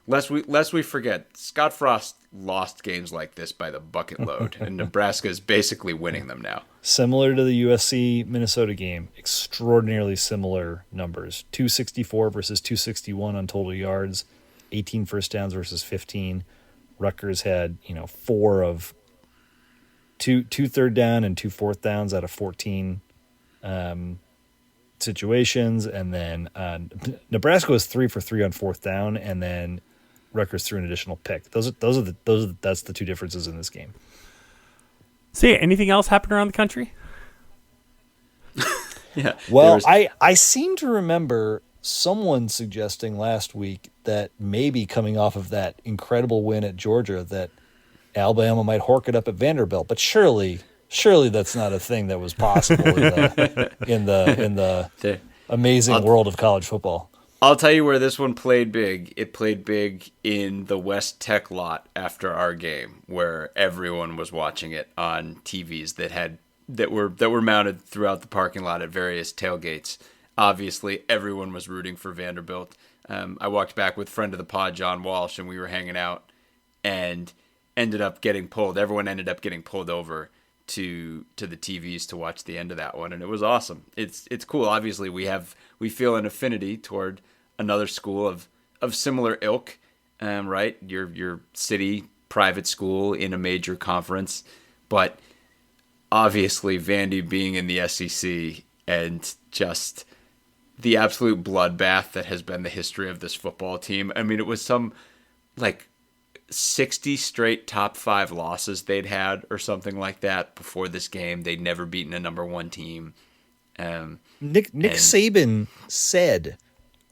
lest we forget, Scott Frost lost games like this by the bucket load, and Nebraska is basically winning them now. Similar to the USC-Minnesota game, extraordinarily similar numbers. 264 versus 261 on total yards, 18 first downs versus 15. Rutgers had, 4 of two third down and 2 fourth downs out of 14 situations, and then Nebraska was 3 for 3 on fourth down, and then Rutgers threw an additional pick. That's the two differences in this game. So yeah, anything else happened around the country? Yeah. Well, I seem to remember someone suggesting last week that maybe coming off of that incredible win at Georgia that Alabama might hork it up at Vanderbilt, but surely that's not a thing that was possible in the amazing world of college football. I'll tell you where this one played big. It played big in the West Tech lot after our game, where everyone was watching it on TVs that were mounted throughout the parking lot at various tailgates. Obviously, everyone was rooting for Vanderbilt. I walked back with friend of the pod, John Walsh, and we were hanging out and ended up getting pulled. Everyone ended up getting pulled over to the TVs to watch the end of that one, and it was awesome. It's cool. Obviously, we feel an affinity toward another school of similar ilk, right? Your city private school in a major conference, but obviously Vandy being in the SEC and just the absolute bloodbath that has been the history of this football team. I mean, it was some like 60 straight top 5 losses they'd had or something like that before this game. They'd never beaten a number 1 team. Nick Saban said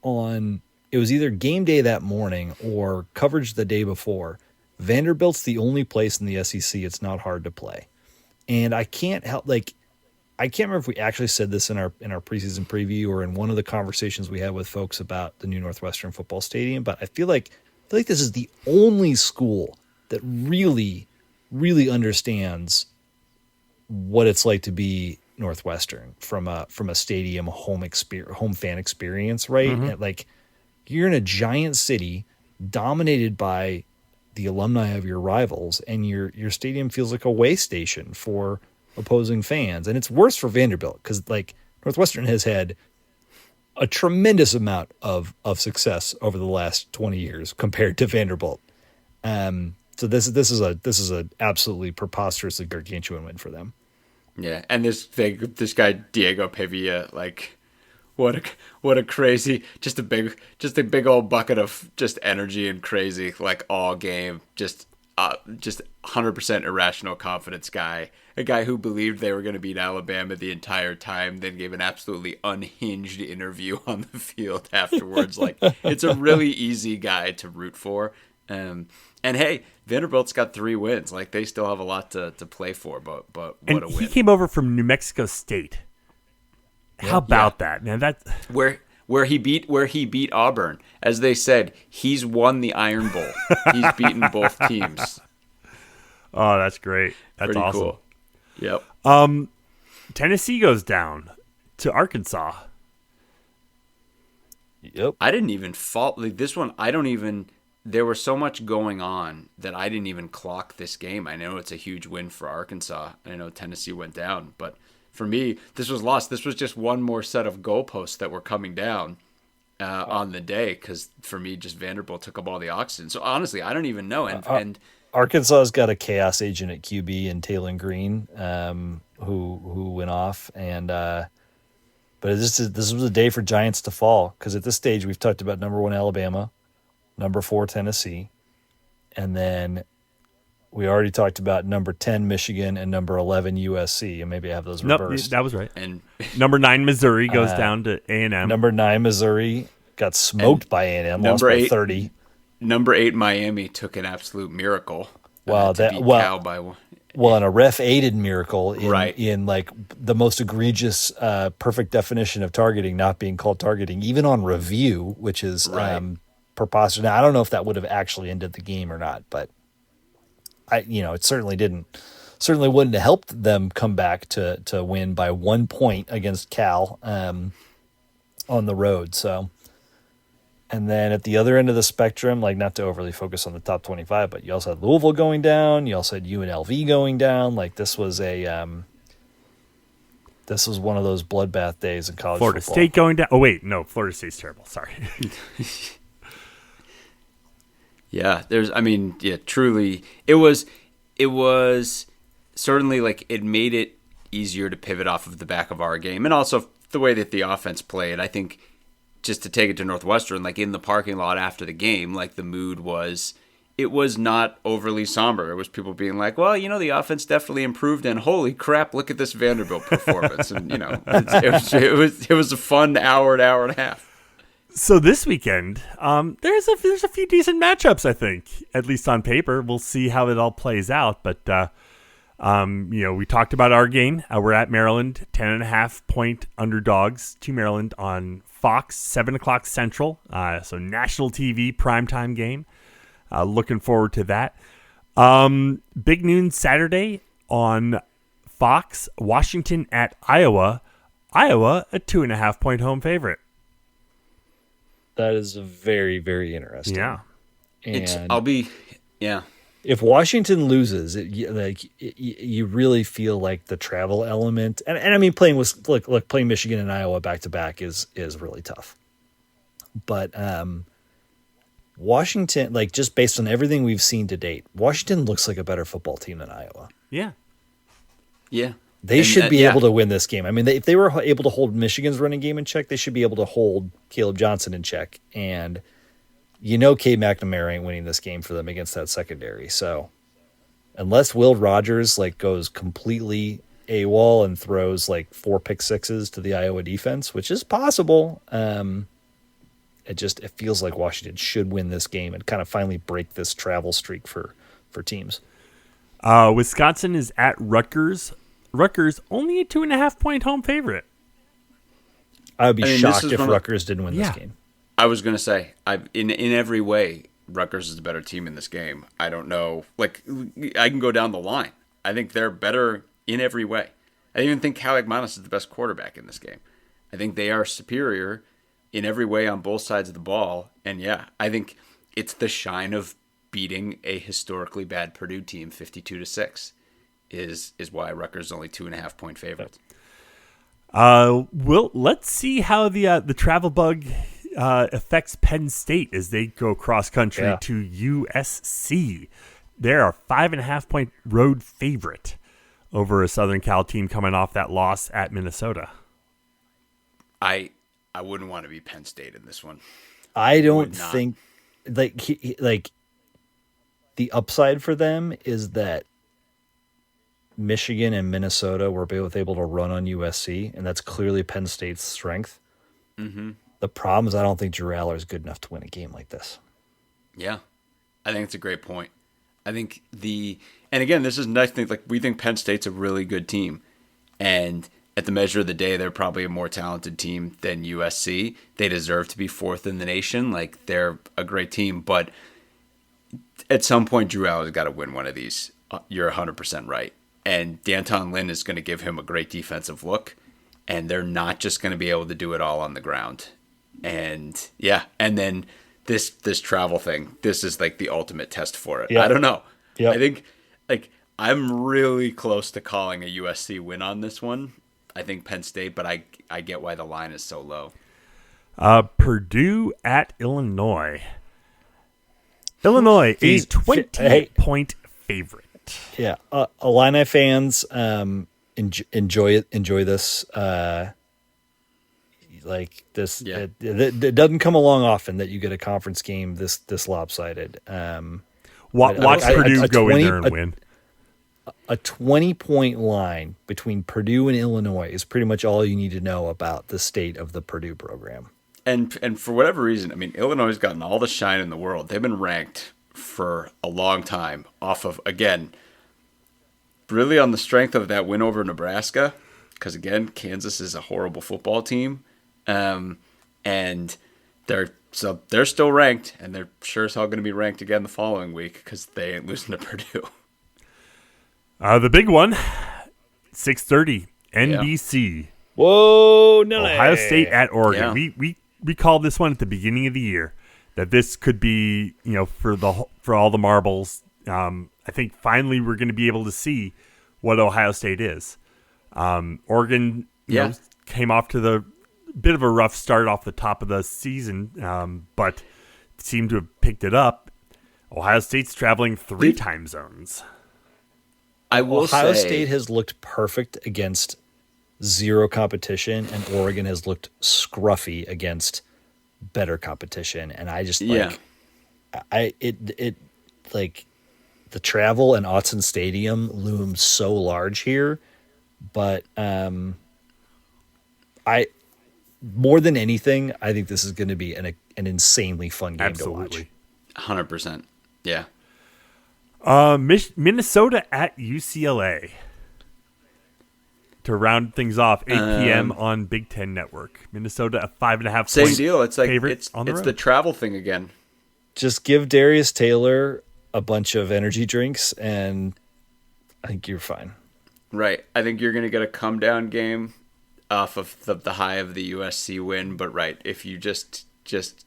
it was either game day that morning or coverage the day before, Vanderbilt's the only place in the SEC it's not hard to play. And I can't remember if we actually said this in our preseason preview or in one of the conversations we had with folks about the new Northwestern football stadium, but I feel like this is the only school that really, really understands what it's like to be Northwestern from a stadium home fan experience, right? Mm-hmm. And like you're in a giant city dominated by the alumni of your rivals, and your stadium feels like a way station for opposing fans. And it's worse for Vanderbilt because like Northwestern has had a tremendous amount of success over the last 20 years compared to Vanderbilt. So this is a absolutely preposterously gargantuan win for them. Yeah, and this guy Diego Pavia, like what a crazy, just a big old bucket of just energy and crazy, like all game, just 100% irrational confidence guy. A guy who believed they were going to beat Alabama the entire time, then gave an absolutely unhinged interview on the field afterwards. Like, it's a really easy guy to root for. And hey, Vanderbilt's got 3 wins. Like, they still have a lot to play for, but what and a win. He came over from New Mexico State. How about that, man? That where he beat Auburn. As they said, he's won the Iron Bowl. He's beaten both teams. Oh, that's great. That's pretty awesome. Cool. Yep. Tennessee goes down to Arkansas. Yep. I didn't even fault like this one. There was so much going on that I didn't even clock this game. I know it's a huge win for Arkansas. I know Tennessee went down, but for me, this was lost. This was just one more set of goalposts that were coming down on the day because for me, just Vanderbilt took up all the oxygen. So honestly, I don't even know. And Arkansas's got a chaos agent at QB in Taylon Green, who went off, and but this was a day for Giants to fall, because at this stage we've talked about number 1 Alabama, number 4 Tennessee, and then we already talked about number 10 Michigan and number 11 USC, and maybe I have those reversed. That was right. And number 9 Missouri goes down to A&M. Number 9 Missouri got smoked by A&M, lost by 30. Number 8 Miami took an absolute miracle. Wow, Cal by one. Well, and a ref-aided miracle in like the most egregious, perfect definition of targeting not being called targeting, even on review, which is preposterous. Now, I don't know if that would have actually ended the game or not, but it certainly wouldn't have helped them come back to win by 1 point against Cal on the road. So, and then at the other end of the spectrum, like, not to overly focus on the top 25, but you also had Louisville going down. You also had UNLV going down. Like, this was one of those bloodbath days in college Florida football. State going down. Oh wait, no, Florida State's terrible. Sorry. Yeah, truly, it was certainly, like, it made it easier to pivot off of the back of our game, and also the way that the offense played. I think, just to take it to Northwestern, like, in the parking lot after the game, like, the mood was not overly somber. It was people being like, well, the offense definitely improved, and holy crap, look at this Vanderbilt performance. And, it was a fun hour and a half. So this weekend, there's a few decent matchups, I think, at least on paper. We'll see how it all plays out. But, we talked about our game. We're at Maryland, 10.5-point underdogs to Maryland on Fox, 7 o'clock Central. So national TV primetime game. Looking forward to that. Big noon Saturday on Fox, Washington at Iowa. Iowa, a 2.5-point home favorite. That is very, very interesting. Yeah. If Washington loses, you really feel like the travel element, and I mean, playing Michigan and Iowa back to back is really tough. But Washington, like, just based on everything we've seen to date, Washington looks like a better football team than Iowa. Yeah. Yeah. They should be able to win this game. I mean, if they were able to hold Michigan's running game in check, they should be able to hold Caleb Johnson in check. And Cade McNamara ain't winning this game for them against that secondary. So unless Will Rogers goes completely AWOL and throws 4 pick sixes to the Iowa defense, which is possible, it feels like Washington should win this game and kind of finally break this travel streak for teams. Wisconsin is at Rutgers. Rutgers only a 2.5-point home favorite. I would be shocked if Rutgers didn't win this game. I was going to say, in every way, Rutgers is the better team in this game. I don't know. I can go down the line. I think they're better in every way. I even think Cal McManus is the best quarterback in this game. I think they are superior in every way on both sides of the ball. And I think it's the shine of beating a historically bad Purdue team 52-6 is why Rutgers is only 2.5-point favorites. Let's see how the travel bug affects Penn State as they go cross country to USC. They're a 5.5-point road favorite over a Southern Cal team coming off that loss at Minnesota. I wouldn't want to be Penn State in this one. I don't think the upside for them is that Michigan and Minnesota were both able to run on USC, and that's clearly Penn State's strength. Mm-hmm. The problem is I don't think Drew Aller is good enough to win a game like this. Yeah, I think it's a great point. I think and again, this is nice thing. We think Penn State's a really good team, and at the measure of the day, they're probably a more talented team than USC. They deserve to be 4th in the nation. They're a great team, but at some point, Drew Aller's got to win one of these. You're 100% right. And D'Anton Lynn is going to give him a great defensive look, and they're not just going to be able to do it all on the ground. And and then this travel thing, this is the ultimate test for it. Yep. I don't know. Yep. I think I'm really close to calling a USC win on this one. I think Penn State, but I get why the line is so low. Purdue at Illinois. Illinois, a 20-point favorite. Yeah, Illini fans enjoy this. Like this, Yeah. it doesn't come along often that you get a conference game this lopsided. Watch Purdue go in there and win. A 20-point line between Purdue and Illinois is pretty much all you need to know about the state of the Purdue program. And for whatever reason, I mean, Illinois has gotten all the shine in the world. They've been ranked for a long time off of, again, really on the strength of that win over Nebraska, because, again, Kansas is a horrible football team. And they're still ranked, and they're sure as hell going to be ranked again the following week because they ain't losing to Purdue. The big one, 6:30, NBC. Yeah. Whoa, no, Ohio State at Oregon. Yeah. We called this one at the beginning of the year that this could be, for all the marbles. I think finally we're going to be able to see what Ohio State is. Oregon, came off to the bit of a rough start off the top of the season, but seemed to have picked it up. Ohio State's traveling 3 time zones. I will Ohio say, State has looked perfect against zero competition, and Oregon has looked scruffy against better competition. And I just like, like the travel and Autzen Stadium looms so large here, but more than anything, I think this is going to be an insanely fun game to watch. 100%. Yeah. Minnesota at UCLA to round things off. 8 p.m. on Big Ten Network. Minnesota a 5.5 Same point deal. It's like favorite on the it's road. the travel thing again. Just give Darius Taylor a bunch of energy drinks, and I think you're fine. Right. I think you're going to get a come down game off of the high of the USC win. But right, if you just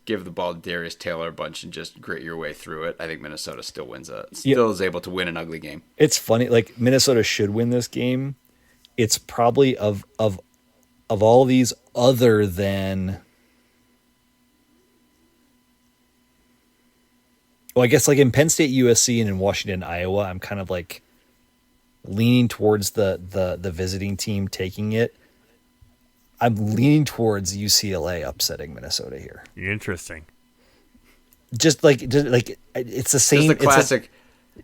give the ball to Darius Taylor a bunch and just grit your way through it, I think Minnesota still is able to win an ugly game. It's funny, like Minnesota should win this game. It's probably of all these other than, well, I guess like in Penn State, USC, and in Washington, Iowa, I'm kind of like leaning towards the visiting team taking it. I'm leaning towards UCLA upsetting Minnesota here. Interesting. Just like it's the same. Just the classic.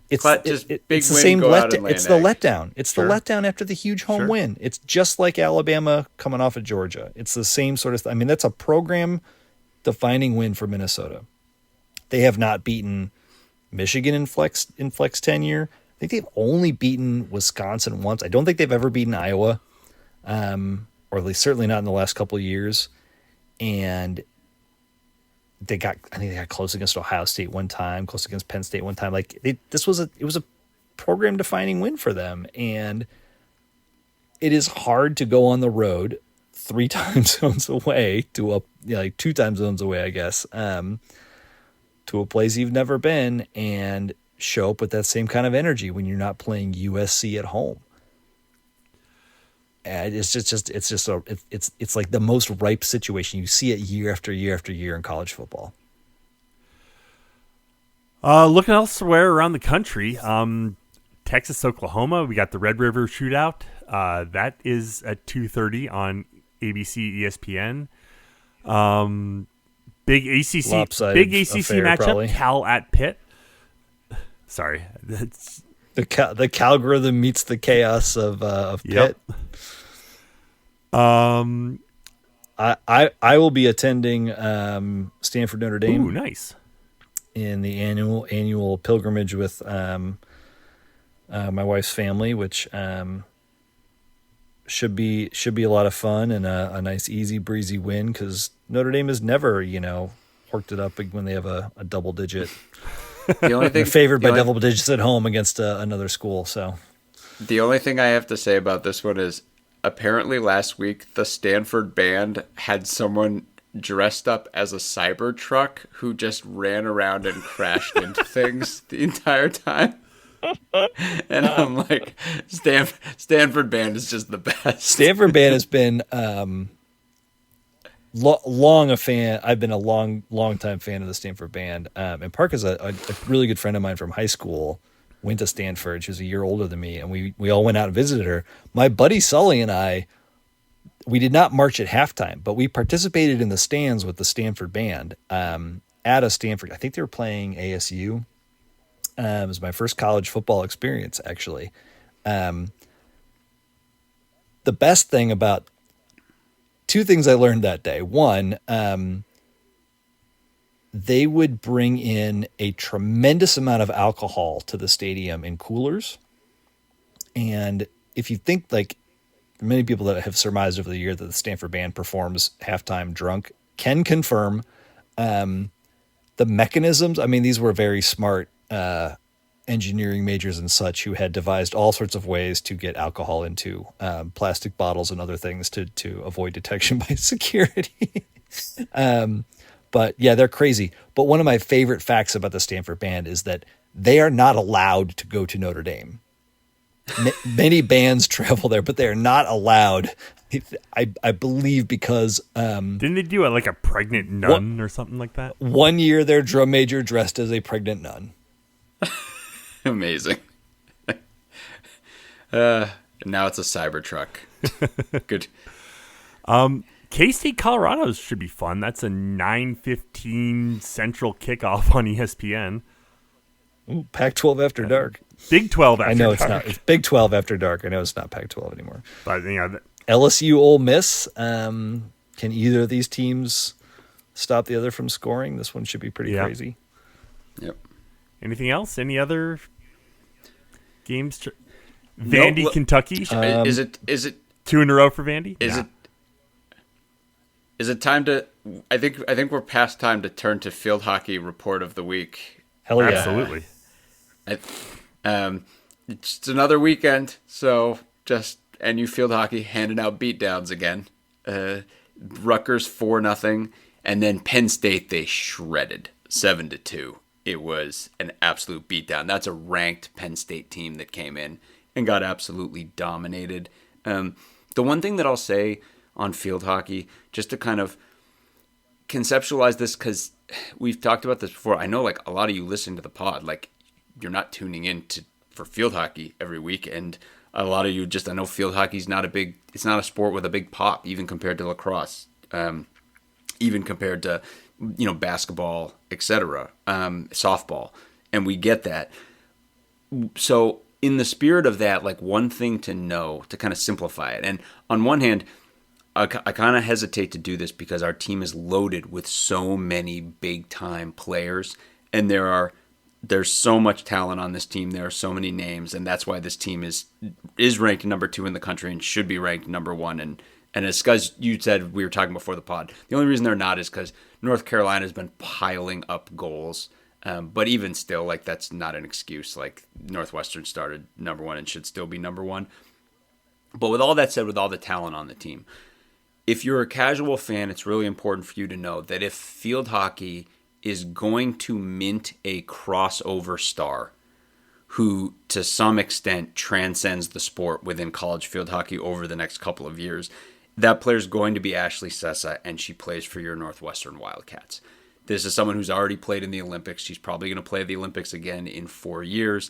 It's big it's the win, same go out and lay It's an the egg. letdown. It's Sure. the letdown after the huge home Sure. win. It's just like Alabama coming off of Georgia. It's the same sort of. I mean, that's a program defining win for Minnesota. They have not beaten Michigan in flex tenure. I think they've only beaten Wisconsin once. I don't think they've ever beaten Iowa, or at least certainly not in the last couple of years. And I think they got close against Ohio State one time, close against Penn State one time. Like it was a program defining win for them. And it is hard to go on the road 3 time zones away to 2 time zones away, I guess, to a place you've never been and show up with that same kind of energy when you're not playing USC at home. And it's like the most ripe situation. You see it year after year after year in college football. Looking elsewhere around the country, Texas, Oklahoma, we got the Red River Shootout. That is at 2:30 on ABC, ESPN. Big ACC affair, matchup. probably. Cal at Pitt. Sorry, that's The Calgorithm meets the chaos of Pitt. Yep. I will be attending Stanford Notre Dame. Ooh, nice. In the annual pilgrimage with my wife's family, which should be a lot of fun and a nice easy breezy win because Notre Dame has never worked it up when they have a double digit. The only thing They're favored by double digits at home against another school. So the only thing I have to say about this one is apparently last week the Stanford band had someone dressed up as a Cybertruck who just ran around and crashed into things the entire time. And I'm like, Stanford band is just the best. Stanford band has been long a fan. I've been a long time fan of the Stanford band. And Park is a really good friend of mine from high school went to Stanford. She was a year older than me, and we all went out and visited her. My buddy Sully and I, we did not march at halftime, but we participated in the stands with the Stanford band at a Stanford. I think they were playing ASU. It was my first college football experience, actually. The best thing about two things I learned that day. One, they would bring in a tremendous amount of alcohol to the stadium in coolers. And if you think, like, many people that have surmised over the year that the Stanford band performs halftime drunk can confirm the mechanisms. I mean, these were very smart engineering majors and such who had devised all sorts of ways to get alcohol into plastic bottles and other things to avoid detection by security. But yeah, they're crazy. But one of my favorite facts about the Stanford band is that they are not allowed to go to Notre Dame. Many bands travel there, but they are not allowed. I believe because didn't they do like a pregnant nun or something like that? One year, their drum major dressed as a pregnant nun. Amazing. Now it's a Cybertruck. Good. K-State Colorado should be fun. That's a 9:15 Central kickoff on ESPN. Ooh, Pac-12 after dark. Big 12 after dark. I know it's not. It's Big 12 after dark. I know it's not Pac-12 anymore. But LSU Ole Miss. Can either of these teams stop the other from scoring? This one should be pretty crazy. Yep. Anything else? Any other games? Vandy, Kentucky. Is it 2 in a row for Vandy? Is it time to? I think we're past time to turn to field hockey report of the week. Hell yeah, absolutely. It's another weekend, so NU field hockey handing out beatdowns again. Rutgers 4-0, and then Penn State they shredded 7-2. It was an absolute beatdown. That's a ranked Penn State team that came in and got absolutely dominated. The one thing that I'll say on field hockey, just to kind of conceptualize this, because we've talked about this before. I know, like, a lot of you listening to the pod, like, you're not tuning in for field hockey every week, and a lot of you I know field hockey's it's not a sport with a big pop, even compared to lacrosse, even compared to, basketball, etc., softball, and we get that. So in the spirit of that, like, one thing to know, to kind of simplify it, and on one hand, I kind of hesitate to do this because our team is loaded with so many big-time players, and there's so much talent on this team. There are so many names, and that's why this team is ranked number 2 in the country and should be ranked number 1. And as Scuzz, you said, we were talking before the pod, the only reason they're not is because North Carolina has been piling up goals. But even still, like, that's not an excuse. Like, Northwestern started number 1 and should still be number 1. But with all that said, with all the talent on the team, if you're a casual fan, it's really important for you to know that if field hockey is going to mint a crossover star who, to some extent, transcends the sport within college field hockey over the next couple of years, that player is going to be Ashley Sessa, and she plays for your Northwestern Wildcats. This is someone who's already played in the Olympics. She's probably going to play the Olympics again in 4 years.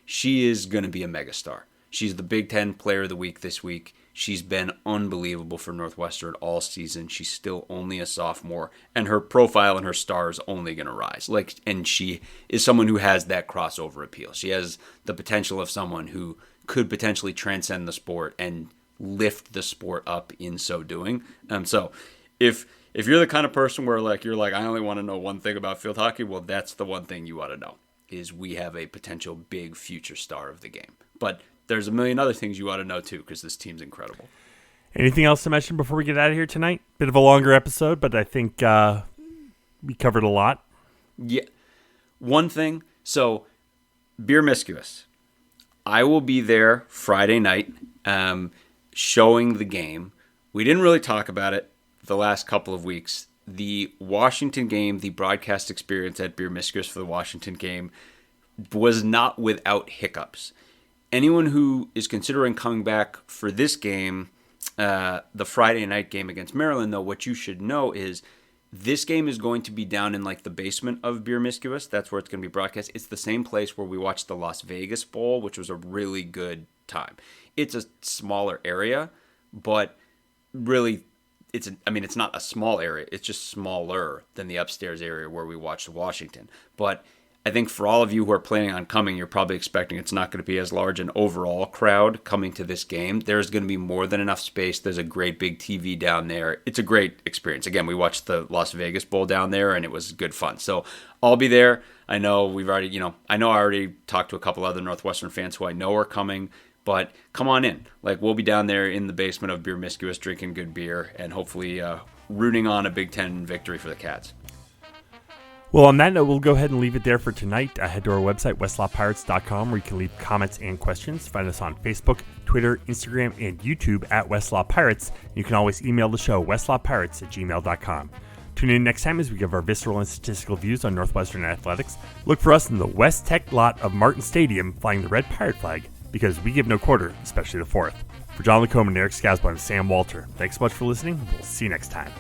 She is going to be a megastar. She's the Big Ten Player of the Week this week. She's been unbelievable for Northwestern all season. She's still only a sophomore, and her profile and her star is only going to rise. And she is someone who has that crossover appeal. She has the potential of someone who could potentially transcend the sport and lift the sport up in so doing. So if you're the kind of person where you're like, I only want to know one thing about field hockey, well, that's the one thing you ought to know, is we have a potential big future star of the game. But there's a million other things you ought to know too, because this team's incredible. Anything else to mention before we get out of here tonight? Bit of a longer episode, but I think we covered a lot. Yeah. One thing. So, Beer Miscuous. I will be there Friday night showing the game. We didn't really talk about it the last couple of weeks. The Washington game, the broadcast experience at Beer Miscuous for the Washington game was not without hiccups. Anyone who is considering coming back for this game, the Friday night game against Maryland, though, what you should know is This game is going to be down in like the basement of Beer Miscuous. That's where it's going to be broadcast. It's the same place where we watched the Las Vegas Bowl, which was a really good time. It's a smaller area, but really, it's not a small area. It's just smaller than the upstairs area where we watched Washington. But I think for all of you who are planning on coming, you're probably expecting it's not going to be as large an overall crowd coming to this game. There's going to be more than enough space. There's a great big TV down there. It's a great experience. Again, we watched the Las Vegas Bowl down there, and it was good fun. So I'll be there. I know I already talked to a couple other Northwestern fans who I know are coming, but come on in. Like, we'll be down there in the basement of Beer Miscuous drinking good beer and hopefully rooting on a Big Ten victory for the Cats. Well, on that note, we'll go ahead and leave it there for tonight. Head to our website, westlawpirates.com, where you can leave comments and questions. Find us on Facebook, Twitter, Instagram, and YouTube at Westlaw Pirates. You can always email the show, westlawpirates@gmail.com. Tune in next time as we give our visceral and statistical views on Northwestern athletics. Look for us in the West Tech lot of Martin Stadium flying the red pirate flag, because we give no quarter, especially the fourth. For John Lacombe and Eric Skasba and Sam Walter, thanks so much for listening. We'll see you next time.